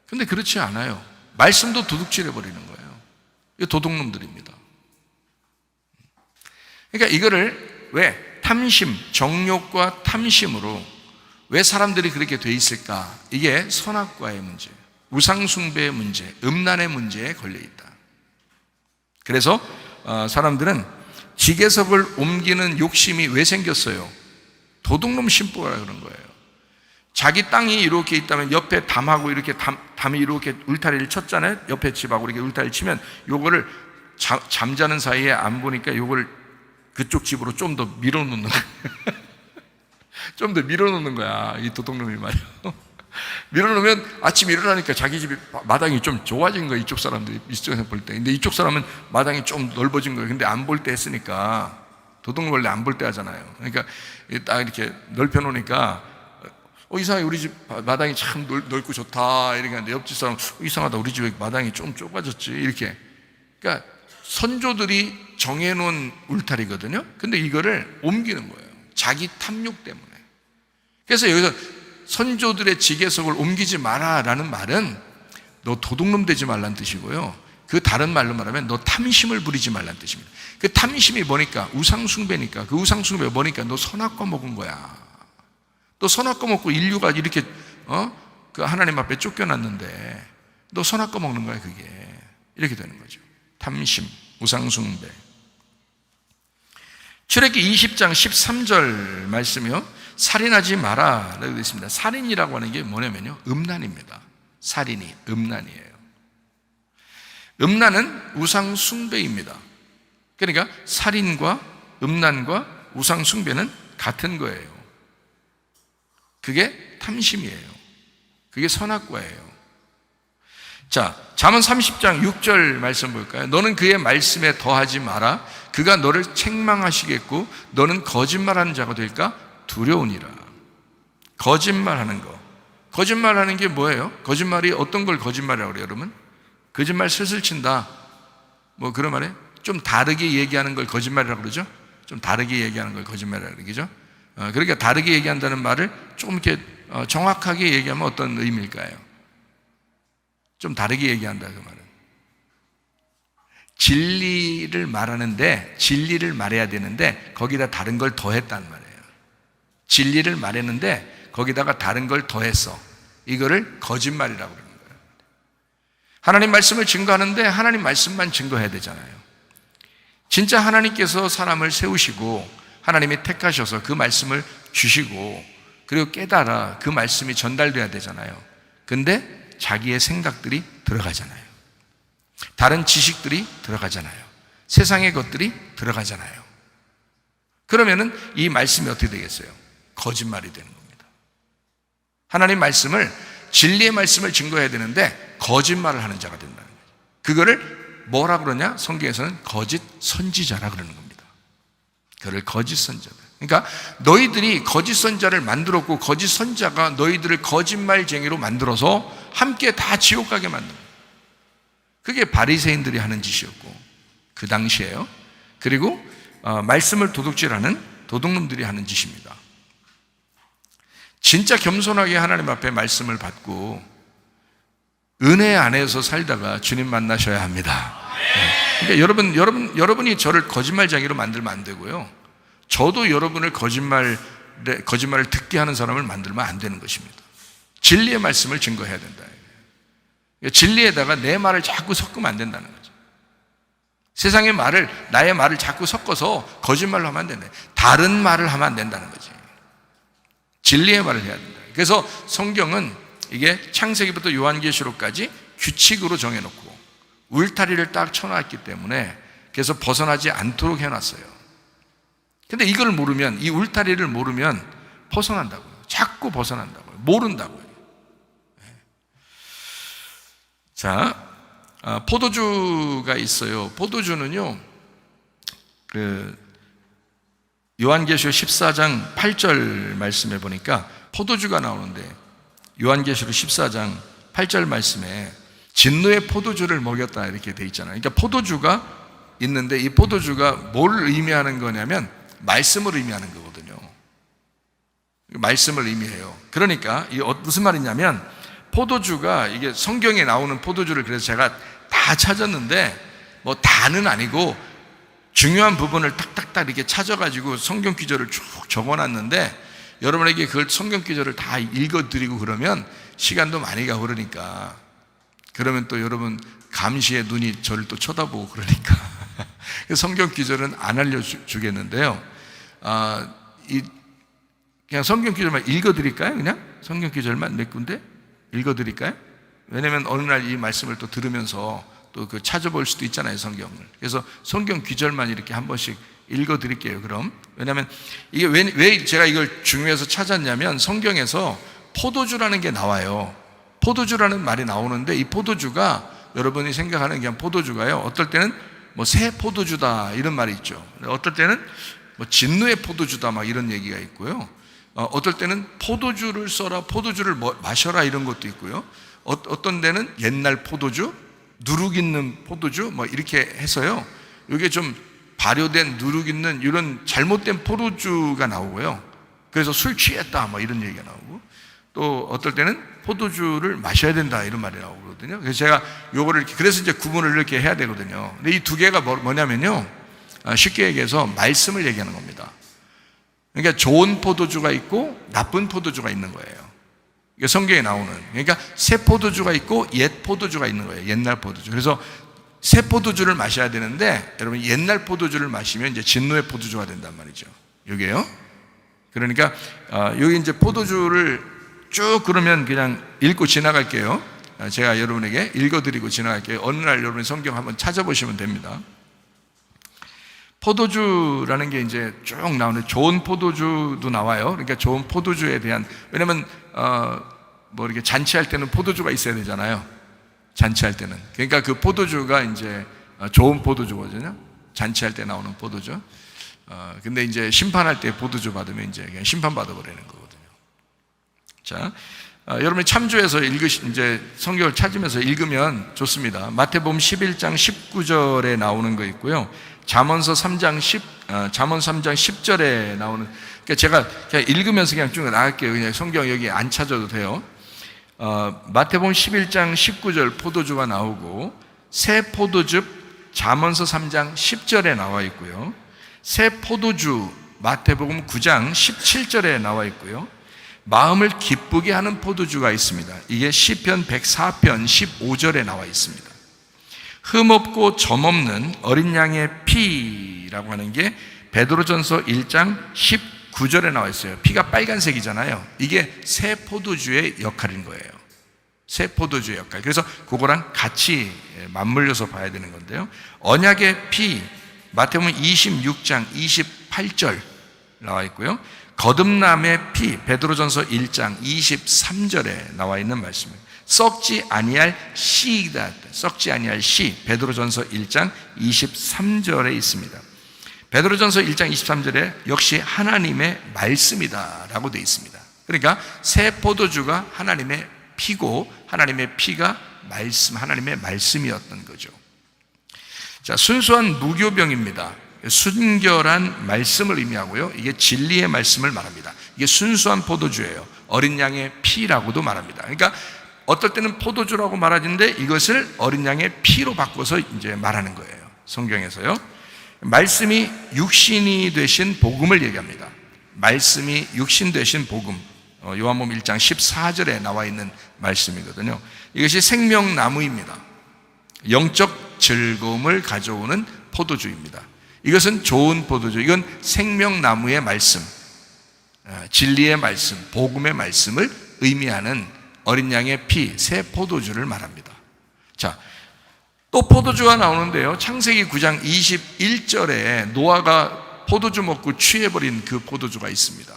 근데 그렇지 않아요. 말씀도 도둑질해버리는 거예요. 이거 도둑놈들입니다. 그러니까 이거를 왜 탐심, 정욕과 탐심으로 왜 사람들이 그렇게 돼 있을까? 이게 선악과의 문제, 우상숭배의 문제, 음란의 문제에 걸려있다. 그래서 사람들은 지계석을 옮기는 욕심이 왜 생겼어요? 도둑놈 심보라 그런 거예요. 자기 땅이 이렇게 있다면 옆에 담하고 이렇게 담이 이렇게 울타리를 쳤잖아요. 옆에 집하고 이렇게 울타리를 치면 요거를 잠자는 사이에 안 보니까 요거를 그쪽 집으로 좀 더 밀어놓는 거야. 좀 더 밀어놓는 거야. 이 도둑놈이 말이야. 밀어놓으면 아침에 일어나니까 자기 집이 마당이 좀 좋아진 거야. 이쪽 사람들이 이쪽에서 볼 때. 근데 이쪽 사람은 마당이 좀 넓어진 거예요. 근데 안 볼 때 했으니까. 도둑놈 원래 안 볼 때 하잖아요. 그러니까 딱 이렇게 넓혀놓으니까 이상하게 우리 집 마당이 참 넓고 좋다 이렇게 하는데 옆집 사람 이상하다 우리 집에 마당이 좀 좁아졌지 이렇게. 그러니까 선조들이 정해놓은 울타리거든요. 근데 이거를 옮기는 거예요. 자기 탐욕 때문에. 그래서 여기서 선조들의 지계석을 옮기지 마라라는 말은 너 도둑놈 되지 말란 뜻이고요. 그 다른 말로 말하면 너 탐심을 부리지 말란 뜻입니다. 그 탐심이 뭐니까? 우상숭배니까. 그 우상숭배가 뭐니까? 너 선악과 먹은 거야. 너 선악과 먹고 인류가 이렇게 그 하나님 앞에 쫓겨났는데 너 선악과 먹는 거야. 그게 이렇게 되는 거죠. 탐심, 우상숭배. 출애굽기 20장 13절 말씀이요. 살인하지 마라 라고 되어 있습니다. 살인이라고 하는 게 뭐냐면요, 음란입니다. 살인이 음란이에요. 음란은 우상숭배입니다. 그러니까 살인과 음란과 우상숭배는 같은 거예요. 그게 탐심이에요. 그게 선악과예요. 자, 잠언 30장 6절 말씀 볼까요? 너는 그의 말씀에 더하지 마라. 그가 너를 책망하시겠고 너는 거짓말하는 자가 될까 두려우니라. 거짓말하는 거. 거짓말하는 게 뭐예요? 거짓말이 어떤 걸 거짓말이라고 그래요, 여러분? 거짓말 슬슬 친다. 뭐 그런 말에 좀 다르게 얘기하는 걸 거짓말이라고 그러죠? 좀 다르게 얘기하는 걸 거짓말이라고 그러죠? 그러니까 다르게 얘기한다는 말을 조금 이렇게 정확하게 얘기하면 어떤 의미일까요? 좀 다르게 얘기한다 그 말은 진리를 말하는데 진리를 말해야 되는데 거기다 다른 걸 더했단 말이에요. 진리를 말했는데 거기다가 다른 걸 더했어. 이거를 거짓말이라고 그러는 거예요. 하나님 말씀을 증거하는데 하나님 말씀만 증거해야 되잖아요. 진짜 하나님께서 사람을 세우시고 하나님이 택하셔서 그 말씀을 주시고 그리고 깨달아 그 말씀이 전달돼야 되잖아요. 근데 자기의 생각들이 들어가잖아요. 다른 지식들이 들어가잖아요. 세상의 것들이 들어가잖아요. 그러면은 이 말씀이 어떻게 되겠어요? 거짓말이 되는 겁니다. 하나님 말씀을, 진리의 말씀을 증거해야 되는데 거짓말을 하는 자가 된다는 거예요. 그거를 뭐라 그러냐? 성경에서는 거짓 선지자라 그러는 겁니다. 그를 거짓 선지자. 그러니까 너희들이 거짓 선자를 만들었고 거짓 선자가 너희들을 거짓말쟁이로 만들어서 함께 다 지옥 가게 만든 거예요. 그게 바리새인들이 하는 짓이었고 그 당시에요. 그리고 말씀을 도둑질하는 도둑놈들이 하는 짓입니다. 진짜 겸손하게 하나님 앞에 말씀을 받고 은혜 안에서 살다가 주님 만나셔야 합니다. 그러니까 여러분이 저를 거짓말쟁이로 만들면 안 되고요. 저도 여러분을 거짓말을 듣게 하는 사람을 만들면 안 되는 것입니다. 진리의 말씀을 증거해야 된다. 진리에다가 내 말을 자꾸 섞으면 안 된다는 거죠. 세상의 말을, 나의 말을 자꾸 섞어서 거짓말로 하면 안 된다. 다른 말을 하면 안 된다는 거지. 진리의 말을 해야 된다. 그래서 성경은 이게 창세기부터 요한계시록까지 규칙으로 정해놓고 울타리를 딱 쳐놨기 때문에 그래서 벗어나지 않도록 해놨어요. 근데 이걸 모르면, 이 울타리를 모르면 벗어난다고요. 자꾸 벗어난다고요. 모른다고요. 자, 포도주가 있어요. 포도주는요, 요한계시록 14장 8절 말씀에 보니까 포도주가 나오는데, 요한계시록 14장 8절 말씀에 진노의 포도주를 먹였다 이렇게 돼 있잖아요. 그러니까 포도주가 있는데 이 포도주가 뭘 의미하는 거냐면 말씀을 의미하는 거거든요. 말씀을 의미해요. 그러니까 이 무슨 말이냐면 포도주가, 이게 성경에 나오는 포도주를 그래서 제가 다 찾았는데 뭐 다는 아니고 중요한 부분을 딱딱딱 이렇게 찾아가지고 성경 기절을 쭉 적어놨는데 여러분에게 그걸 성경 기절을 다 읽어드리고 그러면 시간도 많이 가고 그러니까, 그러면 또 여러분 감시의 눈이 저를 또 쳐다보고 그러니까 성경 기절은 안 알려주겠는데요. 그냥 성경 기절만 읽어드릴까요? 그냥 성경 기절만 몇 군데 읽어드릴까요? 왜냐면 어느 날 이 말씀을 또 들으면서 또 그 찾아볼 수도 있잖아요, 성경을. 그래서 성경 기절만 이렇게 한 번씩 읽어드릴게요. 그럼 왜냐면 이게 왜 제가 이걸 중요해서 찾았냐면 성경에서 포도주라는 게 나와요. 포도주라는 말이 나오는데 이 포도주가 여러분이 생각하는 그냥 포도주가요, 어떨 때는 뭐 새 포도주다 이런 말이 있죠. 어떨 때는 뭐 진노의 포도주다 막 이런 얘기가 있고요. 어떨 때는 포도주를 써라, 포도주를 마셔라 이런 것도 있고요. 어떤 데는 옛날 포도주, 누룩 있는 포도주 뭐 이렇게 해서요. 이게 좀 발효된 누룩 있는 이런 잘못된 포도주가 나오고요. 그래서 술 취했다 뭐 이런 얘기가 나오고, 또 어떨 때는 포도주를 마셔야 된다 이런 말이 나오거든요. 그래서 제가 요거를 이렇게, 그래서 이제 구분을 이렇게 해야 되거든요. 근데 이 두 개가 뭐냐면요, 쉽게 얘기해서 말씀을 얘기하는 겁니다. 그러니까 좋은 포도주가 있고 나쁜 포도주가 있는 거예요. 이게 성경에 나오는. 그러니까 새 포도주가 있고 옛 포도주가 있는 거예요. 옛날 포도주. 그래서 새 포도주를 마셔야 되는데 여러분 옛날 포도주를 마시면 이제 진노의 포도주가 된단 말이죠. 이게요. 그러니까 여기 이제 포도주를 쭉 그러면 그냥 읽고 지나갈게요. 제가 여러분에게 읽어드리고 지나갈게요. 어느 날 여러분이 성경 한번 찾아보시면 됩니다. 포도주라는 게 이제 쭉 나오는데 좋은 포도주도 나와요. 그러니까 좋은 포도주에 대한, 왜냐면 뭐 이렇게 잔치할 때는 포도주가 있어야 되잖아요. 잔치할 때는. 그러니까 그 포도주가 이제 좋은 포도주거든요. 잔치할 때 나오는 포도주. 근데 이제 심판할 때 포도주 받으면 이제 그냥 심판받아 버리는 거거든요. 자, 여러분이 참조해서 이제 성경을 찾으면서 읽으면 좋습니다. 마태복음 11장 19절에 나오는 거 있고요. 잠언서 3장 10절에 나오는, 그러니까 제가 그냥 읽으면서 그냥 쭉 나갈게요. 그냥 성경 여기 안 찾아도 돼요. 마태복음 11장 19절 포도주가 나오고, 새 포도즙 잠언서 3장 10절에 나와 있고요. 새 포도주 마태복음 9장 17절에 나와 있고요. 마음을 기쁘게 하는 포도주가 있습니다. 이게 시편 104편 15절에 나와 있습니다. 흠없고 점없는 어린 양의 피라고 하는 게 베드로전서 1장 19절에 나와 있어요. 피가 빨간색이잖아요. 이게 새 포도주의 역할인 거예요. 새 포도주의 역할. 그래서 그거랑 같이 맞물려서 봐야 되는 건데요. 언약의 피 마태복음 26장 28절 나와 있고요. 거듭남의 피, 베드로전서 1장 23절에 나와 있는 말씀입니다. 썩지 아니할 씨이다. 썩지 아니할 씨, 베드로전서 1장 23절에 있습니다. 베드로전서 1장 23절에 역시 하나님의 말씀이다라고 되어 있습니다. 그러니까 새 포도주가 하나님의 피고 하나님의 피가 말씀, 하나님의 말씀이었던 거죠. 자, 순수한 무교병입니다. 순결한 말씀을 의미하고요. 이게 진리의 말씀을 말합니다. 이게 순수한 포도주예요. 어린 양의 피라고도 말합니다. 그러니까 어떨 때는 포도주라고 말하는데 이것을 어린 양의 피로 바꿔서 이제 말하는 거예요. 성경에서요. 말씀이 육신이 되신 복음을 얘기합니다. 말씀이 육신 되신 복음. 요한복음 1장 14절에 나와 있는 말씀이거든요. 이것이 생명나무입니다. 영적 즐거움을 가져오는 포도주입니다. 이것은 좋은 포도주, 이건 생명나무의 말씀, 진리의 말씀, 복음의 말씀을 의미하는 어린 양의 피, 새 포도주를 말합니다. 자, 또 포도주가 나오는데요. 창세기 9장 21절에 노아가 포도주 먹고 취해버린 그 포도주가 있습니다.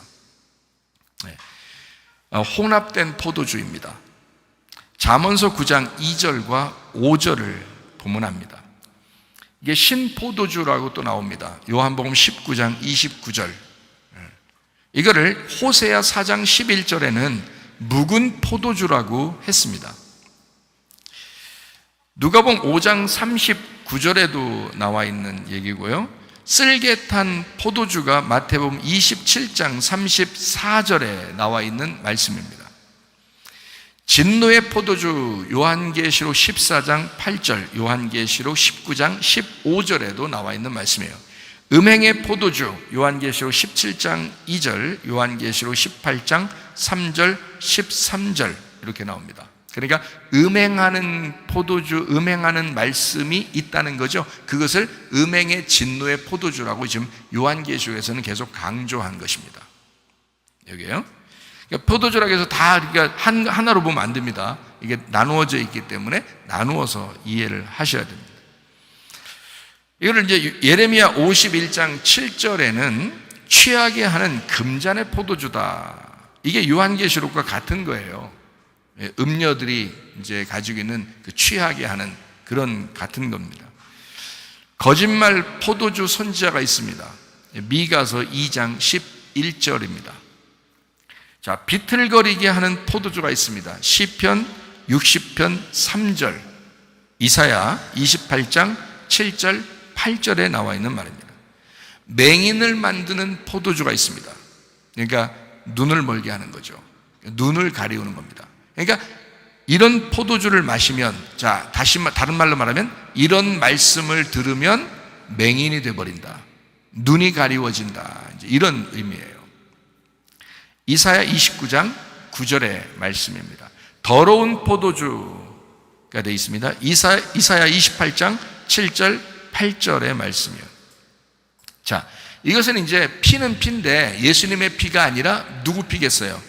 혼합된 포도주입니다. 잠언서 9장 2절과 5절을 본문합니다. 이게 신포도주라고 또 나옵니다. 요한복음 19장 29절. 이거를 호세아 4장 11절에는 묵은 포도주라고 했습니다. 누가복음 5장 39절에도 나와 있는 얘기고요. 쓸개탄 포도주가 마태복음 27장 34절에 나와 있는 말씀입니다. 진노의 포도주 요한계시록 14장 8절, 요한계시록 19장 15절에도 나와 있는 말씀이에요. 음행의 포도주 요한계시록 17장 2절, 요한계시록 18장 3절, 13절 이렇게 나옵니다. 그러니까 음행하는 포도주, 음행하는 말씀이 있다는 거죠. 그것을 음행의 진노의 포도주라고 지금 요한계시록에서는 계속 강조한 것입니다. 여기에요. 그러니까 포도주라고 해서 다 그러니까 하나로 보면 안 됩니다. 이게 나누어져 있기 때문에 나누어서 이해를 하셔야 됩니다. 이거를 이제 예레미야 51장 7절에는 취하게 하는 금잔의 포도주다. 이게 요한계시록과 같은 거예요. 음녀들이 이제 가지고 있는 그 취하게 하는 그런 같은 겁니다. 거짓말 포도주 선지자가 있습니다. 미가서 2장 11절입니다. 자, 비틀거리게 하는 포도주가 있습니다. 시편 60편 3절, 이사야 28장 7절 8절에 나와 있는 말입니다. 맹인을 만드는 포도주가 있습니다. 그러니까 눈을 멀게 하는 거죠. 눈을 가리우는 겁니다. 그러니까 이런 포도주를 마시면, 자, 다른 말로 말하면 이런 말씀을 들으면 맹인이 돼버린다. 눈이 가리워진다. 이제 이런 의미예요. 이사야 29장 9절의 말씀입니다. 더러운 포도주가 되어 있습니다. 이사야 28장 7절 8절의 말씀이에요. 자, 이것은 이제 피는 피인데 예수님의 피가 아니라 누구 피겠어요?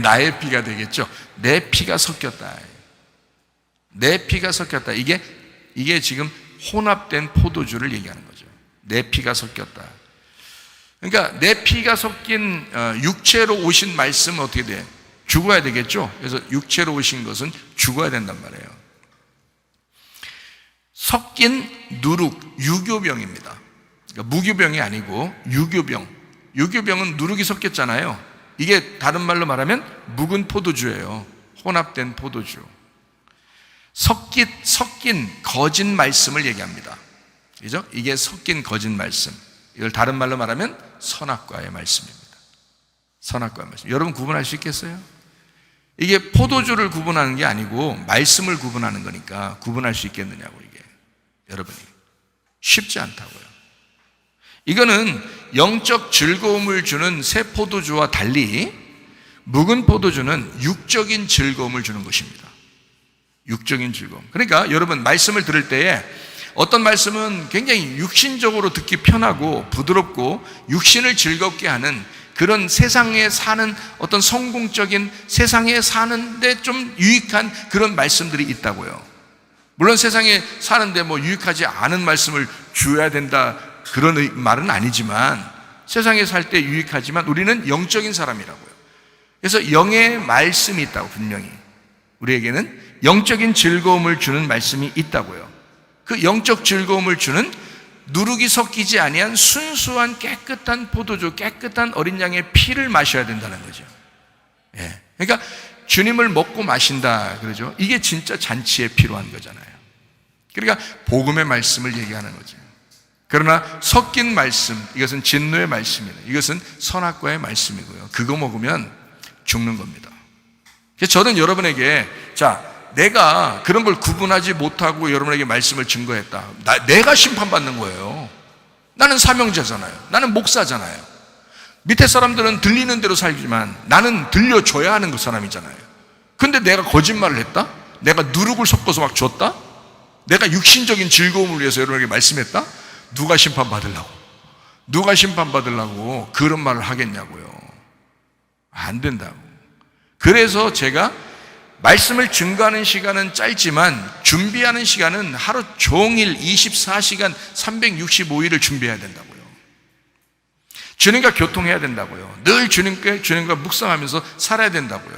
나의 피가 되겠죠. 내 피가 섞였다. 내 피가 섞였다. 이게 지금 혼합된 포도주를 얘기하는 거죠. 내 피가 섞였다. 그러니까 내 피가 섞인 육체로 오신 말씀은 어떻게 돼? 죽어야 되겠죠. 그래서 육체로 오신 것은 죽어야 된단 말이에요. 섞인 누룩, 유교병입니다. 그러니까 무교병이 아니고 유교병. 유교병은 누룩이 섞였잖아요. 이게 다른 말로 말하면 묵은 포도주예요. 혼합된 포도주. 섞인 거짓 말씀을 얘기합니다. 그죠? 이게 섞인 거짓 말씀. 이걸 다른 말로 말하면 선악과의 말씀입니다. 선악과의 말씀. 여러분 구분할 수 있겠어요? 이게 포도주를 구분하는 게 아니고 말씀을 구분하는 거니까 구분할 수 있겠느냐고, 이게. 여러분이. 쉽지 않다고요. 이거는 영적 즐거움을 주는 새 포도주와 달리 묵은 포도주는 육적인 즐거움을 주는 것입니다. 육적인 즐거움. 그러니까 여러분 말씀을 들을 때에 어떤 말씀은 굉장히 육신적으로 듣기 편하고 부드럽고 육신을 즐겁게 하는 그런 세상에 사는 어떤 성공적인, 세상에 사는데 좀 유익한 그런 말씀들이 있다고요. 물론 세상에 사는데 뭐 유익하지 않은 말씀을 주어야 된다, 그런 말은 아니지만 세상에 살 때 유익하지만 우리는 영적인 사람이라고요. 그래서 영의 말씀이 있다고, 분명히 우리에게는 영적인 즐거움을 주는 말씀이 있다고요. 그 영적 즐거움을 주는 누룩이 섞이지 아니한 순수한 깨끗한 포도주, 깨끗한 어린 양의 피를 마셔야 된다는 거죠. 예. 그러니까 주님을 먹고 마신다 그러죠. 이게 진짜 잔치에 필요한 거잖아요. 그러니까 복음의 말씀을 얘기하는 거죠. 그러나 섞인 말씀, 이것은 진노의 말씀이에요. 이것은 선악과의 말씀이고요. 그거 먹으면 죽는 겁니다. 그래서 저는 여러분에게, 자, 내가 그런 걸 구분하지 못하고 여러분에게 말씀을 증거했다. 내가 심판받는 거예요. 나는 사명자잖아요. 나는 목사잖아요. 밑에 사람들은 들리는 대로 살지만 나는 들려줘야 하는 그 사람이잖아요. 근데 내가 거짓말을 했다? 내가 누룩을 섞어서 막 줬다? 내가 육신적인 즐거움을 위해서 여러분에게 말씀했다? 누가 심판받으려고? 누가 심판받으려고 그런 말을 하겠냐고요. 안 된다고. 그래서 제가 말씀을 증거하는 시간은 짧지만 준비하는 시간은 하루 종일 24시간 365일을 준비해야 된다고요. 주님과 교통해야 된다고요. 늘 주님과 묵상하면서 살아야 된다고요.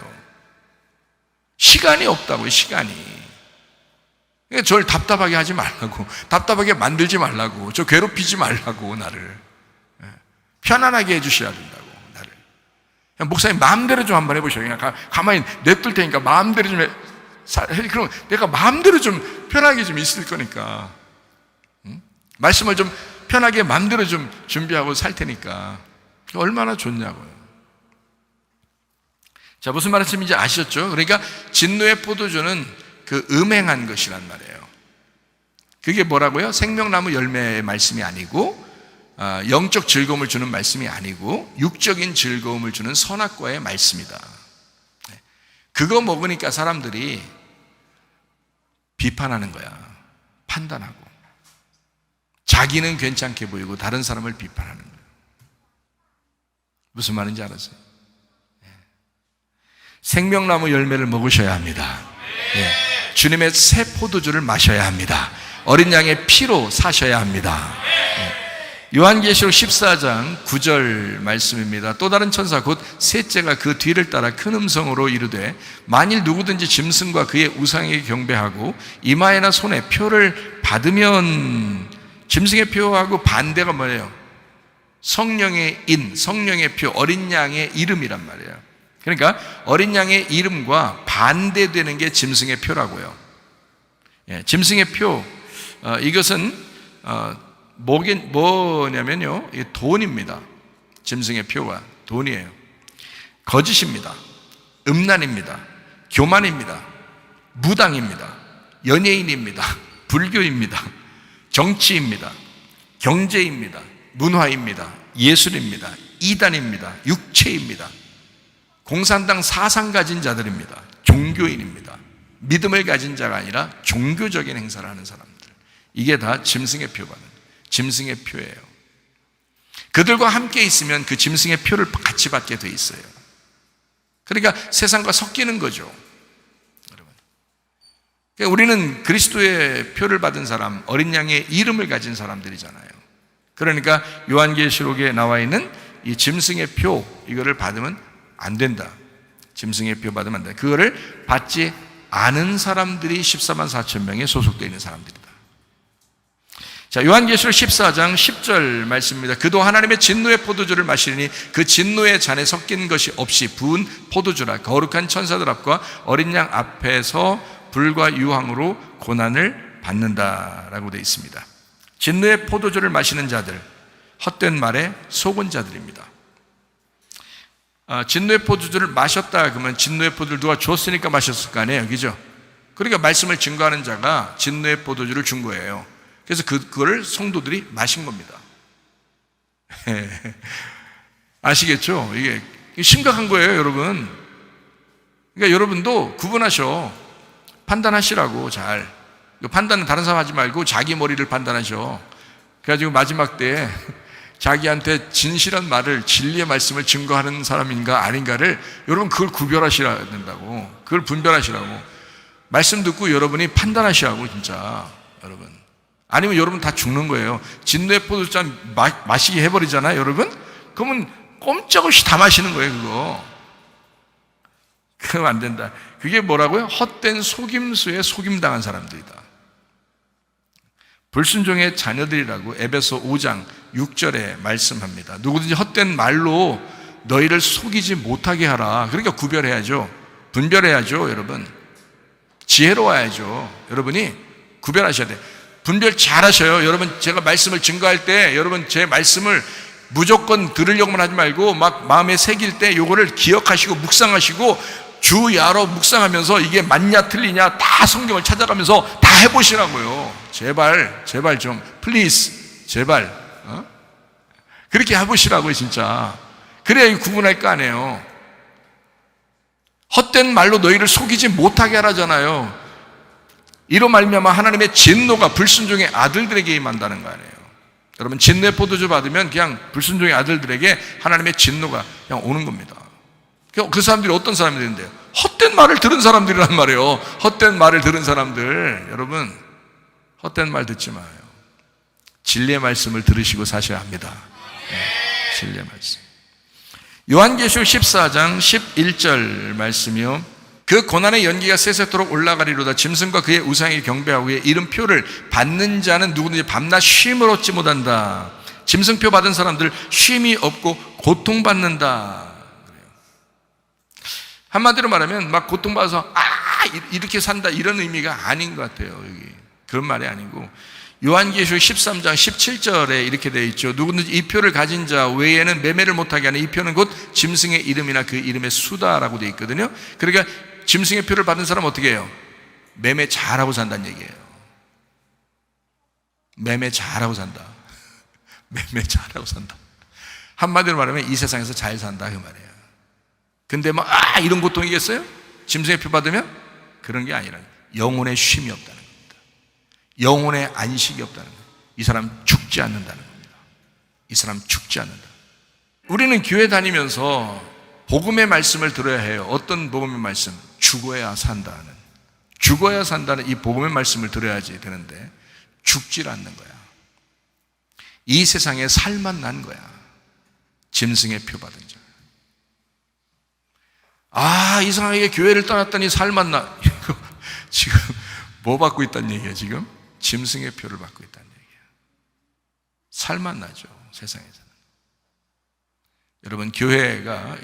시간이 없다고요. 시간이. 그러니까 저를 답답하게 하지 말라고, 답답하게 만들지 말라고, 저 괴롭히지 말라고, 나를 편안하게 해주셔야 된다고. 목사님 마음대로 좀 한번 해보셔요. 그냥 가만히 냅둘 테니까 마음대로 좀 그럼 내가 마음대로 좀 편하게 좀 있을 거니까, 말씀을 좀 편하게 마음대로 좀 준비하고 살 테니까 얼마나 좋냐고요. 자, 무슨 말씀인지 아셨죠? 그러니까 진노의 포도주는 그 음행한 것이란 말이에요. 그게 뭐라고요? 생명나무 열매의 말씀이 아니고, 영적 즐거움을 주는 말씀이 아니고 육적인 즐거움을 주는 선악과의 말씀이다. 그거 먹으니까 사람들이 비판하는 거야. 판단하고 자기는 괜찮게 보이고 다른 사람을 비판하는 거야. 무슨 말인지 알았어요? 생명나무 열매를 먹으셔야 합니다. 주님의 새 포도주를 마셔야 합니다. 어린 양의 피로 사셔야 합니다. 요한계시록 14장 9절 말씀입니다. 또 다른 천사 곧 셋째가 그 뒤를 따라 큰 음성으로 이르되 만일 누구든지 짐승과 그의 우상에게 경배하고 이마에나 손에 표를 받으면, 짐승의 표하고 반대가 뭐예요? 성령의 인, 성령의 표, 어린 양의 이름이란 말이에요. 그러니까 어린 양의 이름과 반대되는 게 짐승의 표라고요. 짐승의 표, 이것은 뭐냐면요, 돈입니다. 짐승의 표가 돈이에요. 거짓입니다. 음란입니다. 교만입니다. 무당입니다. 연예인입니다. 불교입니다. 정치입니다. 경제입니다. 문화입니다. 예술입니다. 이단입니다. 육체입니다. 공산당 사상 가진 자들입니다. 종교인입니다. 믿음을 가진 자가 아니라 종교적인 행사를 하는 사람들. 이게 다 짐승의 표거든요. 짐승의 표예요. 그들과 함께 있으면 그 짐승의 표를 같이 받게 돼 있어요. 그러니까 세상과 섞이는 거죠, 여러분. 그러니까 우리는 그리스도의 표를 받은 사람, 어린 양의 이름을 가진 사람들이잖아요. 그러니까 요한계시록에 나와 있는 이 짐승의 표, 이거를 받으면 안 된다. 짐승의 표 받으면 안 된다. 그거를 받지 않은 사람들이 14만 4천 명에 소속되어 있는 사람들이다. 자, 요한계시록 14장 10절 말씀입니다. 그도 하나님의 진노의 포도주를 마시리니 그 진노의 잔에 섞인 것이 없이 부은 포도주라. 거룩한 천사들 앞과 어린 양 앞에서 불과 유황으로 고난을 받는다라고 되어 있습니다. 진노의 포도주를 마시는 자들, 헛된 말에 속은 자들입니다. 진노의 포도주를 마셨다 그러면 진노의 포도주를 누가 줬으니까 마셨을 거 아니에요, 그죠? 그러니까 말씀을 증거하는 자가 진노의 포도주를 준 거예요. 그래서 그거를 성도들이 마신 겁니다. 아시겠죠? 이게 심각한 거예요, 여러분. 그러니까 여러분도 구분하셔. 판단하시라고. 잘. 판단은 다른 사람 하지 말고 자기 머리를 판단하셔. 그래가지고 마지막 때 자기한테 진실한 말을, 진리의 말씀을 증거하는 사람인가 아닌가를 여러분 그걸 구별하셔야 된다고. 그걸 분별하시라고. 말씀 듣고 여러분이 판단하시라고, 진짜 여러분. 아니면 여러분 다 죽는 거예요. 진노의 포도주잔 마시게 해버리잖아요, 여러분. 그러면 꼼짝없이 다 마시는 거예요, 그거. 그러면 안 된다. 그게 뭐라고요? 헛된 속임수에 속임당한 사람들이다. 불순종의 자녀들이라고 에베소 5장 6절에 말씀합니다. 누구든지 헛된 말로 너희를 속이지 못하게 하라. 그러니까 구별해야죠. 분별해야죠, 여러분. 지혜로워야죠. 여러분이 구별하셔야 돼요. 분별 잘 하셔요. 여러분, 제가 말씀을 증거할 때 여러분 제 말씀을 무조건 들으려고만 하지 말고 막 마음에 새길 때 요거를 기억하시고 묵상하시고 주야로 묵상하면서 이게 맞냐 틀리냐 다 성경을 찾아가면서 다 해보시라고요. 제발 좀 플리즈 제발 그렇게 해보시라고요. 진짜 그래야 구분할 거 아니에요. 헛된 말로 너희를 속이지 못하게 하라잖아요. 이로 말미암아 하나님의 진노가 불순종의 아들들에게 임한다는 거 아니에요. 여러분, 진노의 포도주 받으면 그냥 불순종의 아들들에게 하나님의 진노가 그냥 오는 겁니다. 그 사람들이 어떤 사람들인데요? 헛된 말을 들은 사람들이란 말이에요. 헛된 말을 들은 사람들. 여러분, 헛된 말 듣지 마요. 진리의 말씀을 들으시고 사셔야 합니다. 네, 진리의 말씀. 요한계시록 14장 11절 말씀이요. 그 고난의 연기가 세세토록 올라가리로다. 짐승과 그의 우상에게 경배하고 그의 이름표를 받는 자는 누구든지 밤낮 쉼을 얻지 못한다. 짐승표 받은 사람들 쉼이 없고 고통받는다. 한마디로 말하면 막 고통받아서 이렇게 산다 이런 의미가 아닌 것 같아요. 여기 그런 말이 아니고 요한계시록 13장 17절에 이렇게 되어 있죠. 누구든지 이 표를 가진 자 외에는 매매를 못하게 하는 이 표는 곧 짐승의 이름이나 그 이름의 수다라고 되어 있거든요. 그러니까 짐승의 표를 받은 사람은 어떻게 해요? 매매 잘하고 산다는 얘기예요. 매매 잘하고 산다. 매매 잘하고 산다. 한마디로 말하면 이 세상에서 잘 산다 그 말이에요. 근데 막 이런 고통이겠어요? 짐승의 표 받으면? 그런 게 아니라 영혼의 쉼이 없다는 겁니다. 영혼의 안식이 없다는 겁니다. 이 사람 죽지 않는다는 겁니다. 이 사람 죽지 않는다. 우리는 교회 다니면서 복음의 말씀을 들어야 해요. 어떤 복음의 말씀? 죽어야 산다는 이 복음의 말씀을 들어야지 되는데 죽질 않는 거야. 이 세상에 살만 난 거야. 짐승의 표 받은 자. 이상하게 교회를 떠났더니 살만 나. 지금 뭐 받고 있다는 얘기야, 지금? 짐승의 표를 받고 있다는 얘기야. 살만 나죠, 세상에서는. 여러분, 교회가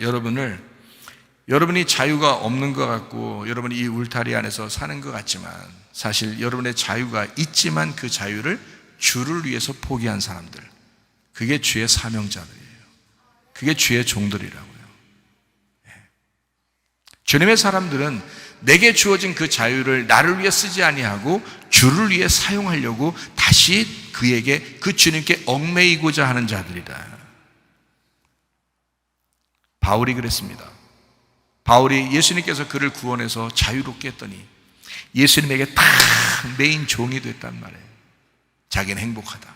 여러분이 자유가 없는 것 같고 여러분이 이 울타리 안에서 사는 것 같지만 사실 여러분의 자유가 있지만 그 자유를 주를 위해서 포기한 사람들, 그게 주의 사명자들이에요. 그게 주의 종들이라고요. 주님의 사람들은 내게 주어진 그 자유를 나를 위해 쓰지 아니하고 주를 위해 사용하려고 다시 그에게, 그 주님께 얽매이고자 하는 자들이다. 바울이 그랬습니다. 바울이 예수님께서 그를 구원해서 자유롭게 했더니 예수님에게 딱 메인 종이 됐단 말이에요. 자기는 행복하다.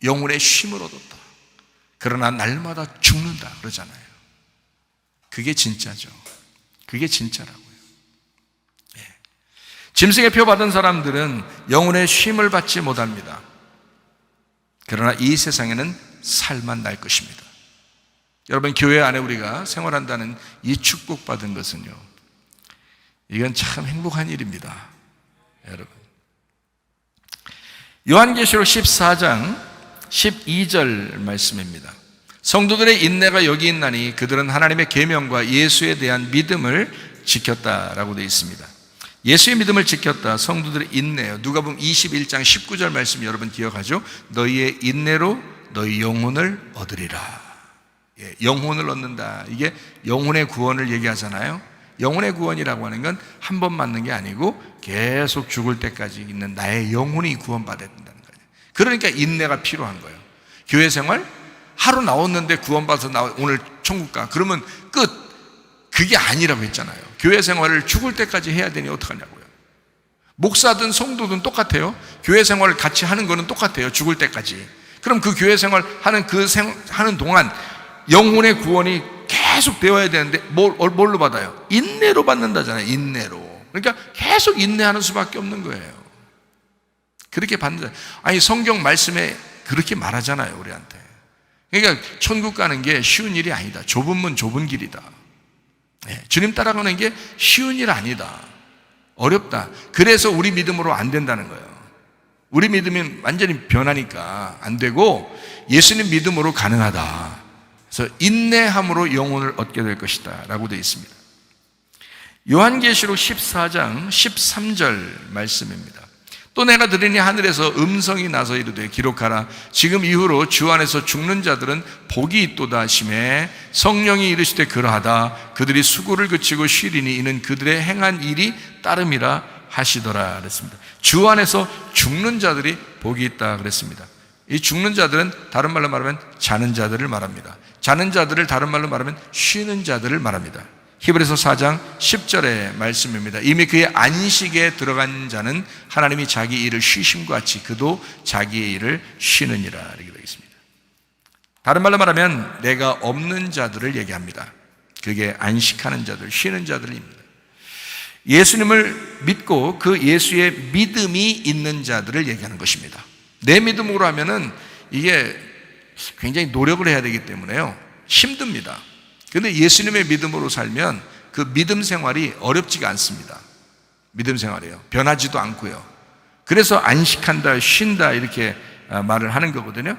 영혼의 쉼을 얻었다. 그러나 날마다 죽는다 그러잖아요. 그게 진짜죠. 그게 진짜라고요. 짐승의 표 받은 사람들은 영혼의 쉼을 받지 못합니다. 그러나 이 세상에는 살만 날 것입니다. 여러분, 교회 안에 우리가 생활한다는 이 축복받은 것은요, 이건 참 행복한 일입니다. 여러분, 요한계시록 14장 12절 말씀입니다. 성도들의 인내가 여기 있나니 그들은 하나님의 계명과 예수에 대한 믿음을 지켰다라고 되어 있습니다. 예수의 믿음을 지켰다. 성도들의 인내요. 누가복음 21장 19절 말씀 여러분 기억하죠? 너희의 인내로 너희 영혼을 얻으리라. 영혼을 얻는다. 이게 영혼의 구원을 얘기하잖아요. 영혼의 구원이라고 하는 건 한 번 맞는 게 아니고 계속 죽을 때까지 있는 나의 영혼이 구원받아야 된다는 거예요. 그러니까 인내가 필요한 거예요. 교회 생활 하루 나왔는데 구원받아서 오늘 천국 가. 그러면 끝. 그게 아니라고 했잖아요. 교회 생활을 죽을 때까지 해야 되니 어떡하냐고요. 목사든 성도든 똑같아요. 교회 생활을 같이 하는 거는 똑같아요. 죽을 때까지. 그럼 그 교회 생활 하는 동안 영혼의 구원이 계속 되어야 되는데 뭘로 받아요? 인내로 받는다잖아요. 인내로. 그러니까 계속 인내하는 수밖에 없는 거예요. 그렇게 받는다. 아니 성경 말씀에 그렇게 말하잖아요. 우리한테. 그러니까 천국 가는 게 쉬운 일이 아니다. 좁은 문 좁은 길이다. 주님 따라가는 게 쉬운 일 아니다. 어렵다. 그래서 우리 믿음으로 안 된다는 거예요. 우리 믿음이 완전히 변하니까 안 되고 예수님 믿음으로 가능하다. 그래서 인내함으로 영혼을 얻게 될 것이다 라고 되어 있습니다. 요한계시록 14장 13절 말씀입니다. 또 내가 들으니 하늘에서 음성이 나서 이르되 기록하라. 지금 이후로 주 안에서 죽는 자들은 복이 있도다 하시매 성령이 이르시되 그러하다. 그들이 수고를 그치고 쉬리니 이는 그들의 행한 일이 따름이라 하시더라 그랬습니다. 주 안에서 죽는 자들이 복이 있다 그랬습니다. 이 죽는 자들은 다른 말로 말하면 자는 자들을 말합니다. 자는 자들을 다른 말로 말하면 쉬는 자들을 말합니다. 히브리서 4장 10절의 말씀입니다. 이미 그의 안식에 들어간 자는 하나님이 자기 일을 쉬심과 같이 그도 자기의 일을 쉬느니라 이렇게 되어 있습니다. 다른 말로 말하면 내가 없는 자들을 얘기합니다. 그게 안식하는 자들, 쉬는 자들입니다. 예수님을 믿고 그 예수의 믿음이 있는 자들을 얘기하는 것입니다. 내 믿음으로 하면은 이게 굉장히 노력을 해야 되기 때문에요. 힘듭니다. 그런데 예수님의 믿음으로 살면 그 믿음 생활이 어렵지가 않습니다. 믿음 생활이에요. 변하지도 않고요. 그래서 안식한다, 쉰다 이렇게 말을 하는 거거든요.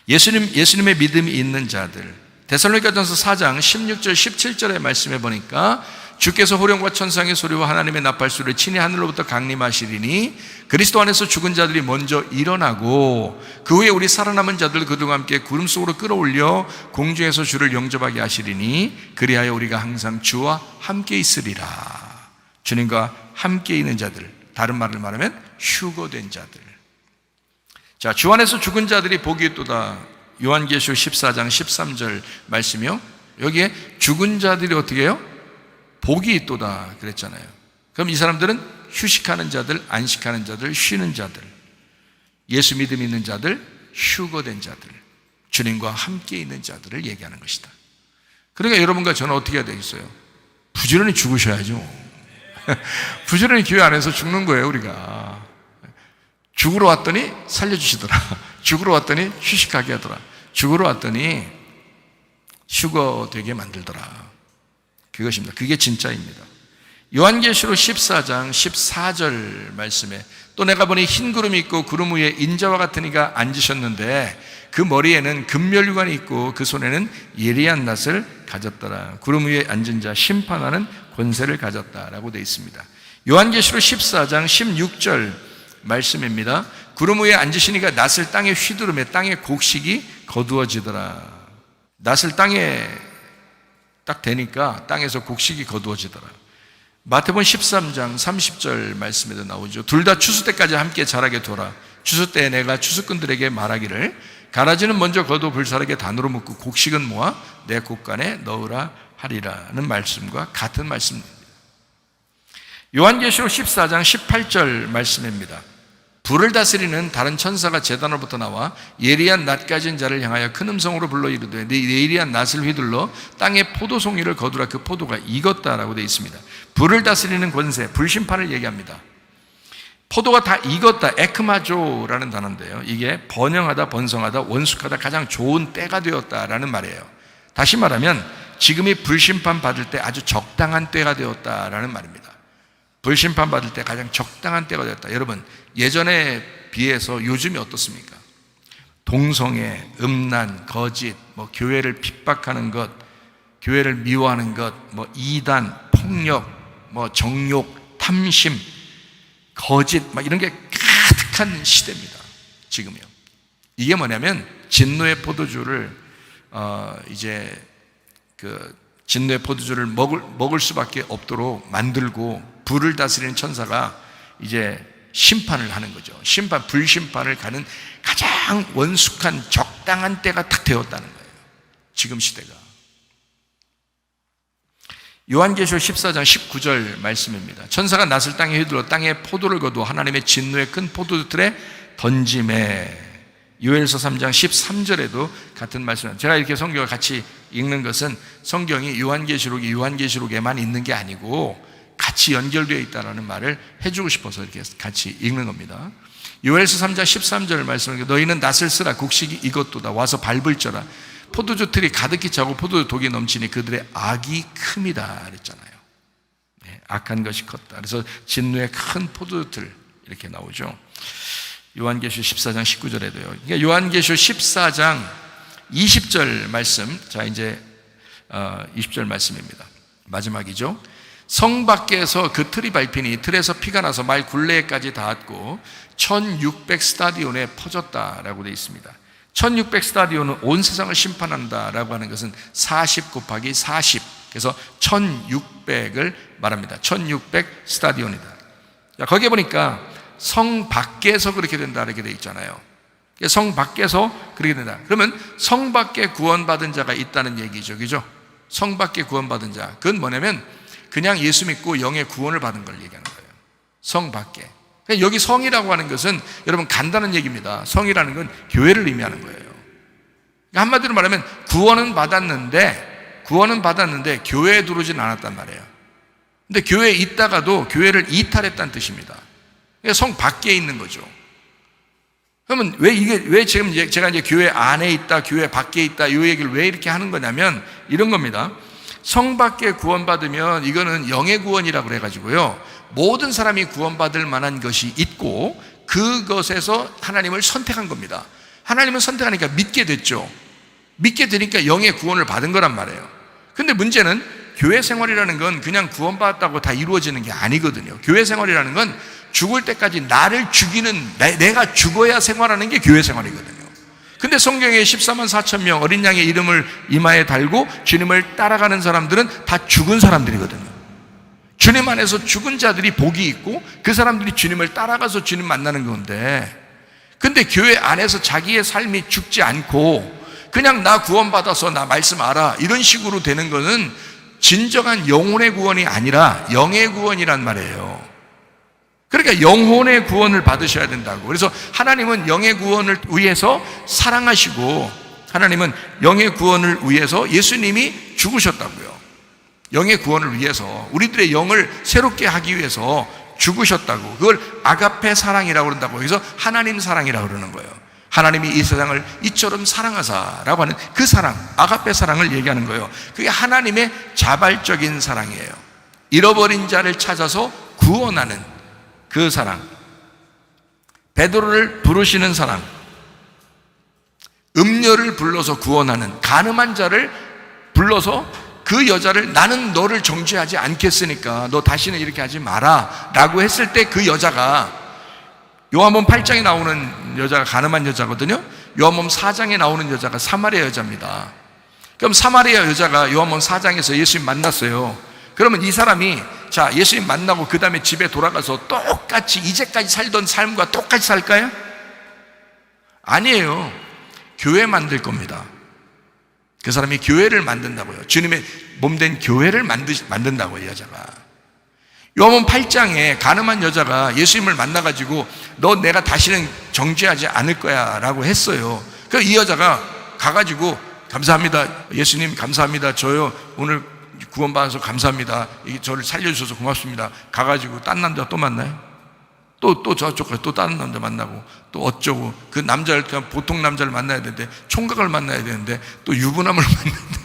예수님의 믿음이 있는 자들, 데살로니가전서 4장 16절 17절의 말씀에 보니까 주께서 호령과 천상의 소리와 하나님의 나팔소리를 친히 하늘로부터 강림하시리니 그리스도 안에서 죽은 자들이 먼저 일어나고 그 후에 우리 살아남은 자들 그들과 함께 구름 속으로 끌어올려 공중에서 주를 영접하게 하시리니 그리하여 우리가 항상 주와 함께 있으리라. 주님과 함께 있는 자들, 다른 말을 말하면 휴거된 자들. 자, 주 안에서 죽은 자들이 복이 있도다. 요한계시록 14장 13절 말씀이요. 여기에 죽은 자들이 어떻게 해요? 복이 있도다 그랬잖아요. 그럼 이 사람들은 휴식하는 자들, 안식하는 자들, 쉬는 자들, 예수 믿음 있는 자들, 휴거된 자들, 주님과 함께 있는 자들을 얘기하는 것이다. 그러니까 여러분과 저는 어떻게 해야 되겠어요? 부지런히 죽으셔야죠. 부지런히 교회 안에서 죽는 거예요. 우리가 죽으러 왔더니 살려주시더라. 죽으러 왔더니 휴식하게 하더라. 죽으러 왔더니 휴거되게 만들더라. 그것입니다. 그게 진짜입니다. 요한계시록 14장 14절 말씀에 또 내가 보니 흰 구름이 있고 구름 위에 인자와 같은 이가 앉으셨는데 그 머리에는 금면류관이 있고 그 손에는 예리한 낫을 가졌더라. 구름 위에 앉은 자 심판하는 권세를 가졌다라고 되어 있습니다. 요한계시록 14장 16절 말씀입니다. 구름 위에 앉으신 이가 낫을 땅에 휘두르며 땅의 곡식이 거두어지더라. 낫을 땅에 딱 되니까 땅에서 곡식이 거두어지더라. 마태복음 13장 30절 말씀에도 나오죠. 둘 다 추수 때까지 함께 자라게 둬라. 추수 때에 내가 추수꾼들에게 말하기를 가라지는 먼저 거두 불사르게 단으로 묶고 곡식은 모아 내 곡간에 넣으라 하리라는 말씀과 같은 말씀입니다. 요한계시록 14장 18절 말씀입니다. 불을 다스리는 다른 천사가 제단으로부터 나와 예리한 낫 가진 자를 향하여 큰 음성으로 불러 이르되 네 예리한 낫을 휘둘러 땅에 포도송이를 거두라. 그 포도가 익었다라고 되어 있습니다. 불을 다스리는 권세, 불심판을 얘기합니다. 포도가 다 익었다, 에크마조라는 단어인데요, 이게 번영하다, 번성하다, 원숙하다 가장 좋은 때가 되었다라는 말이에요. 다시 말하면 지금이 불심판 받을 때 아주 적당한 때가 되었다라는 말입니다. 불심판 받을 때 가장 적당한 때가 되었다. 여러분, 예전에 비해서 요즘이 어떻습니까? 동성애, 음란, 거짓, 교회를 핍박하는 것, 교회를 미워하는 것, 이단, 폭력, 정욕, 탐심, 거짓, 이런 게 가득한 시대입니다. 지금요. 이게 뭐냐면 진노의 포도주를 진노의 포도주를 먹을 수밖에 없도록 만들고 불을 다스리는 천사가 이제 심판을 하는 거죠. 불심판을 가는 가장 원숙한 적당한 때가 딱 되었다는 거예요. 지금 시대가. 요한계시록 14장 19절 말씀입니다. 천사가 낫을 땅에 휘둘러 땅에 포도를 거두어 하나님의 진노의 큰 포도틀에 던짐에. 요엘서 3장 13절에도 같은 말씀입니다. 제가 이렇게 성경을 같이 읽는 것은 성경이 요한계시록에만 있는 게 아니고 같이 연결되어 있다는 말을 해주고 싶어서 이렇게 같이 읽는 겁니다. 요엘서 3장 13절 말씀을 너희는 낫을 쓰라 곡식이 이것도다 와서 밟을져라 포도주 틀이 가득히 차고 포도주 독이 넘치니 그들의 악이 큼이다 그랬잖아요. 네, 악한 것이 컸다. 그래서 진노의 큰 포도주 틀 이렇게 나오죠. 요한계시록 14장 19절에도요. 그러니까 요한계시록 14장 20절 말씀, 자 이제 20절 말씀입니다. 마지막이죠. 성 밖에서 그 틀이 밟히니 틀에서 피가 나서 말 굴레까지 닿았고 1600 스타디온에 퍼졌다라고 되어 있습니다. 1600 스타디온은 온 세상을 심판한다라고 하는 것은 40 곱하기 40, 그래서 1600을 말합니다. 1600 스타디온이다. 자, 거기에 보니까 성 밖에서 그렇게 된다 이렇게 되어 있잖아요. 성 밖에서 그렇게 된다. 그러면 성 밖에 구원받은 자가 있다는 얘기죠, 그죠? 성 밖에 구원받은 자, 그건 뭐냐면 그냥 예수 믿고 영의 구원을 받은 걸 얘기하는 거예요. 성 밖에. 여기 성이라고 하는 것은 여러분 간단한 얘기입니다. 성이라는 건 교회를 의미하는 거예요. 한마디로 말하면 구원은 받았는데 교회에 들어오진 않았단 말이에요. 근데 교회에 있다가도 교회를 이탈했다는 뜻입니다. 성 밖에 있는 거죠. 그러면 왜 지금 제가 이제 교회 안에 있다, 교회 밖에 있다, 이 얘기를 왜 이렇게 하는 거냐면 이런 겁니다. 성 밖에 구원받으면 이거는 영의 구원이라고 그래가지고요. 모든 사람이 구원받을 만한 것이 있고 그것에서 하나님을 선택한 겁니다. 하나님을 선택하니까 믿게 됐죠. 믿게 되니까 영의 구원을 받은 거란 말이에요. 근데 문제는 교회 생활이라는 건 그냥 구원받았다고 다 이루어지는 게 아니거든요. 교회 생활이라는 건 죽을 때까지 나를 죽이는, 내가 죽어야 생활하는 게 교회 생활이거든요. 근데 성경에 14만 4천 명 어린 양의 이름을 이마에 달고 주님을 따라가는 사람들은 다 죽은 사람들이거든요. 주님 안에서 죽은 자들이 복이 있고 그 사람들이 주님을 따라가서 주님 만나는 건데, 근데 교회 안에서 자기의 삶이 죽지 않고 그냥 나 구원받아서 나 말씀 알아 이런 식으로 되는 거는 진정한 영혼의 구원이 아니라 영의 구원이란 말이에요. 그러니까 영혼의 구원을 받으셔야 된다고. 그래서 하나님은 영의 구원을 위해서 사랑하시고 하나님은 영의 구원을 위해서 예수님이 죽으셨다고요. 영의 구원을 위해서 우리들의 영을 새롭게 하기 위해서 죽으셨다고. 그걸 아가페 사랑이라고 그런다고. 그래서 하나님 사랑이라고 그러는 거예요. 하나님이 이 세상을 이처럼 사랑하사라고 하는 그 사랑, 아가페 사랑을 얘기하는 거예요. 그게 하나님의 자발적인 사랑이에요. 잃어버린 자를 찾아서 구원하는 그 사랑, 베드로를 부르시는 사랑, 음녀를 불러서 구원하는, 가늠한 자를 불러서 그 여자를 나는 너를 정죄하지 않겠으니까 너 다시는 이렇게 하지 마라 라고 했을 때 그 여자가, 요한복음 8장에 나오는 여자가 가늠한 여자거든요. 요한복음 4장에 나오는 여자가 사마리아 여자입니다. 그럼 사마리아 여자가 요한복음 4장에서 예수님 만났어요. 그러면 이 사람이 자 예수님 만나고 그 다음에 집에 돌아가서 똑같이 이제까지 살던 삶과 똑같이 살까요? 아니에요. 교회 만들 겁니다. 그 사람이 교회를 만든다고요. 주님의 몸된 교회를 만든다고요, 여자가. 요한복음 8장에 가늠한 여자가 예수님을 만나가지고 너 내가 다시는 정죄하지 않을 거야 라고 했어요. 그래서 이 여자가 가가지고 감사합니다, 예수님 감사합니다, 저요 오늘 구원받아서 감사합니다, 저를 살려주셔서 고맙습니다. 가가지고 딴 남자 또 만나요? 또 저쪽 가서 또 다른 남자 만나고 또 어쩌고, 그 남자를, 보통 남자를 만나야 되는데 총각을 만나야 되는데 또 유부남을 만나는데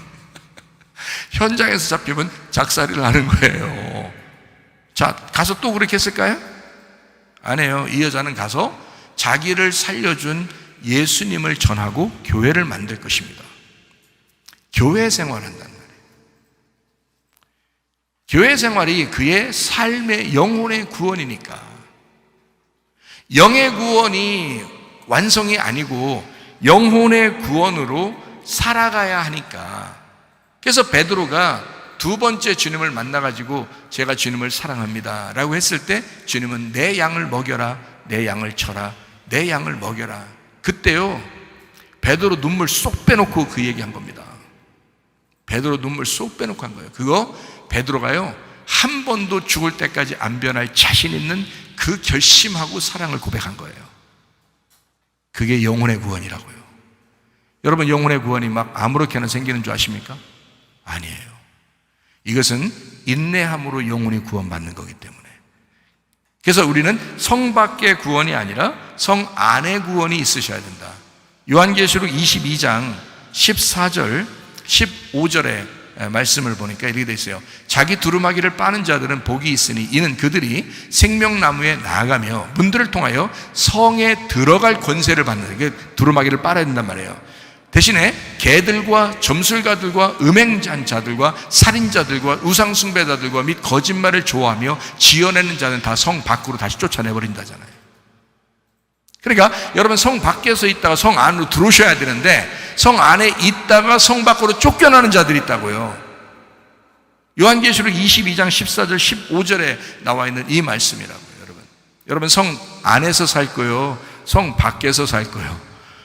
현장에서 잡히면 작살이 나는 거예요. 자, 가서 또 그렇게 했을까요? 아니에요. 이 여자는 가서 자기를 살려준 예수님을 전하고 교회를 만들 것입니다. 교회 생활한다는 말이에요. 교회 생활이 그의 삶의 영혼의 구원이니까. 영의 구원이 완성이 아니고 영혼의 구원으로 살아가야 하니까. 그래서 베드로가 두 번째 주님을 만나가지고 제가 주님을 사랑합니다 라고 했을 때 주님은 내 양을 먹여라, 내 양을 쳐라, 내 양을 먹여라. 그때요 베드로 눈물 쏙 빼놓고 그 얘기한 겁니다. 베드로 눈물 쏙 빼놓고 한 거예요. 그거 베드로가요 한 번도 죽을 때까지 안 변할 자신 있는 그 결심하고 사랑을 고백한 거예요. 그게 영혼의 구원이라고요. 여러분, 영혼의 구원이 막 아무렇게나 생기는 줄 아십니까? 아니에요. 이것은 인내함으로 영혼이 구원받는 거기 때문에. 그래서 우리는 성 밖의 구원이 아니라 성 안의 구원이 있으셔야 된다. 요한계시록 22장 14절 15절에 말씀을 보니까 이렇게 되어 있어요. 자기 두루마기를 빠는 자들은 복이 있으니 이는 그들이 생명나무에 나아가며 문들을 통하여 성에 들어갈 권세를 받는, 이게 두루마기를 빨아야 된단 말이에요. 대신에 개들과 점술가들과 음행자들과 살인자들과 우상숭배자들과 및 거짓말을 좋아하며 지어내는 자는 다 성 밖으로 다시 쫓아내버린다잖아요. 그러니까 여러분, 성 밖에서 있다가 성 안으로 들어오셔야 되는데 성 안에 있다가 성 밖으로 쫓겨나는 자들이 있다고요. 요한계시록 22장 14절 15절에 나와 있는 이 말씀이라고요. 여러분 성 안에서 살 거요, 성 밖에서 살 거요.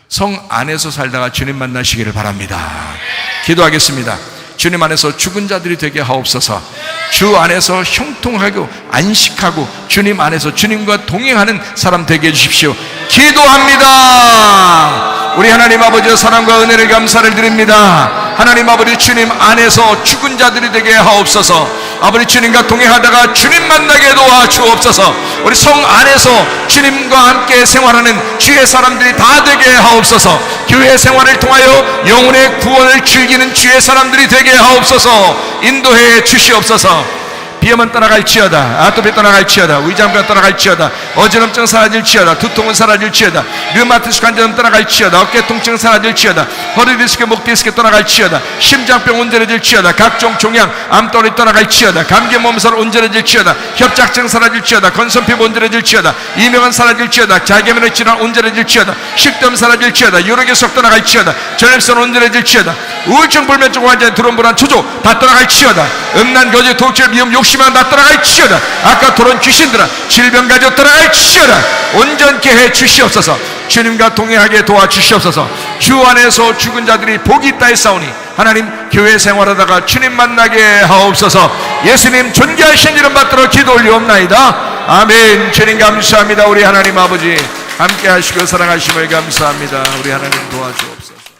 성 안에서 살다가 주님 만나시기를 바랍니다. 기도하겠습니다. 주님 안에서 죽은 자들이 되게 하옵소서. 주 안에서 형통하고 안식하고 주님 안에서 주님과 동행하는 사람 되게 해주십시오. 기도합니다. 우리 하나님 아버지의 사랑과 은혜를 감사를 드립니다. 하나님 아버지, 주님 안에서 죽은 자들이 되게 하옵소서. 아버지, 주님과 동행하다가 주님 만나게 도와주옵소서. 우리 성 안에서 주님과 함께 생활하는 주의 사람들이 다 되게 하옵소서. 교회 생활을 통하여 영혼의 구원을 즐기는 주의 사람들이 되게 하옵소서. 인도해 주시옵소서. 비염은 떠나갈지어다, 아토피 떠나갈지어다, 위장병 떠나갈지어다, 어지럼증 사라질지어다, 두통은 사라질지어다, 류마티스 관절은 떠나갈지어다, 어깨 통증 사라질지어다, 허리 디스크, 목 디스크 떠나갈지어다, 심장병 온전해질지어다, 각종 종양, 암덩어리 떠나갈지어다, 감기 몸살 온전해질지어다, 협착증 사라질지어다, 건선피부 온전해질지어다, 이명은 사라질지어다, 자기면의 질환 온전해질지어다, 식도염 사라질지어다, 요로계속 떠나갈지어다, 전립선 온전해질지어다, 우울증, 불면증 환자의 두런 불안, 초조 다 떠나갈지어다, 음란, 거짓, 독질, 미움, 욕심은 다 떠나갈지어다, 아까 토론 귀신들아 질병 가지고 떠나갈지어다. 온전케 해 주시옵소서. 주님과 동행하게 도와주시옵소서. 주 안에서 죽은 자들이 복이 있다 했사오니 하나님, 교회 생활하다가 주님 만나게 하옵소서. 예수님 존귀하신 이름 받들어 기도 올리옵나이다. 아멘. 주님 감사합니다. 우리 하나님 아버지 함께 하시고 사랑하심을 감사합니다. 우리 하나님 도와주옵소서.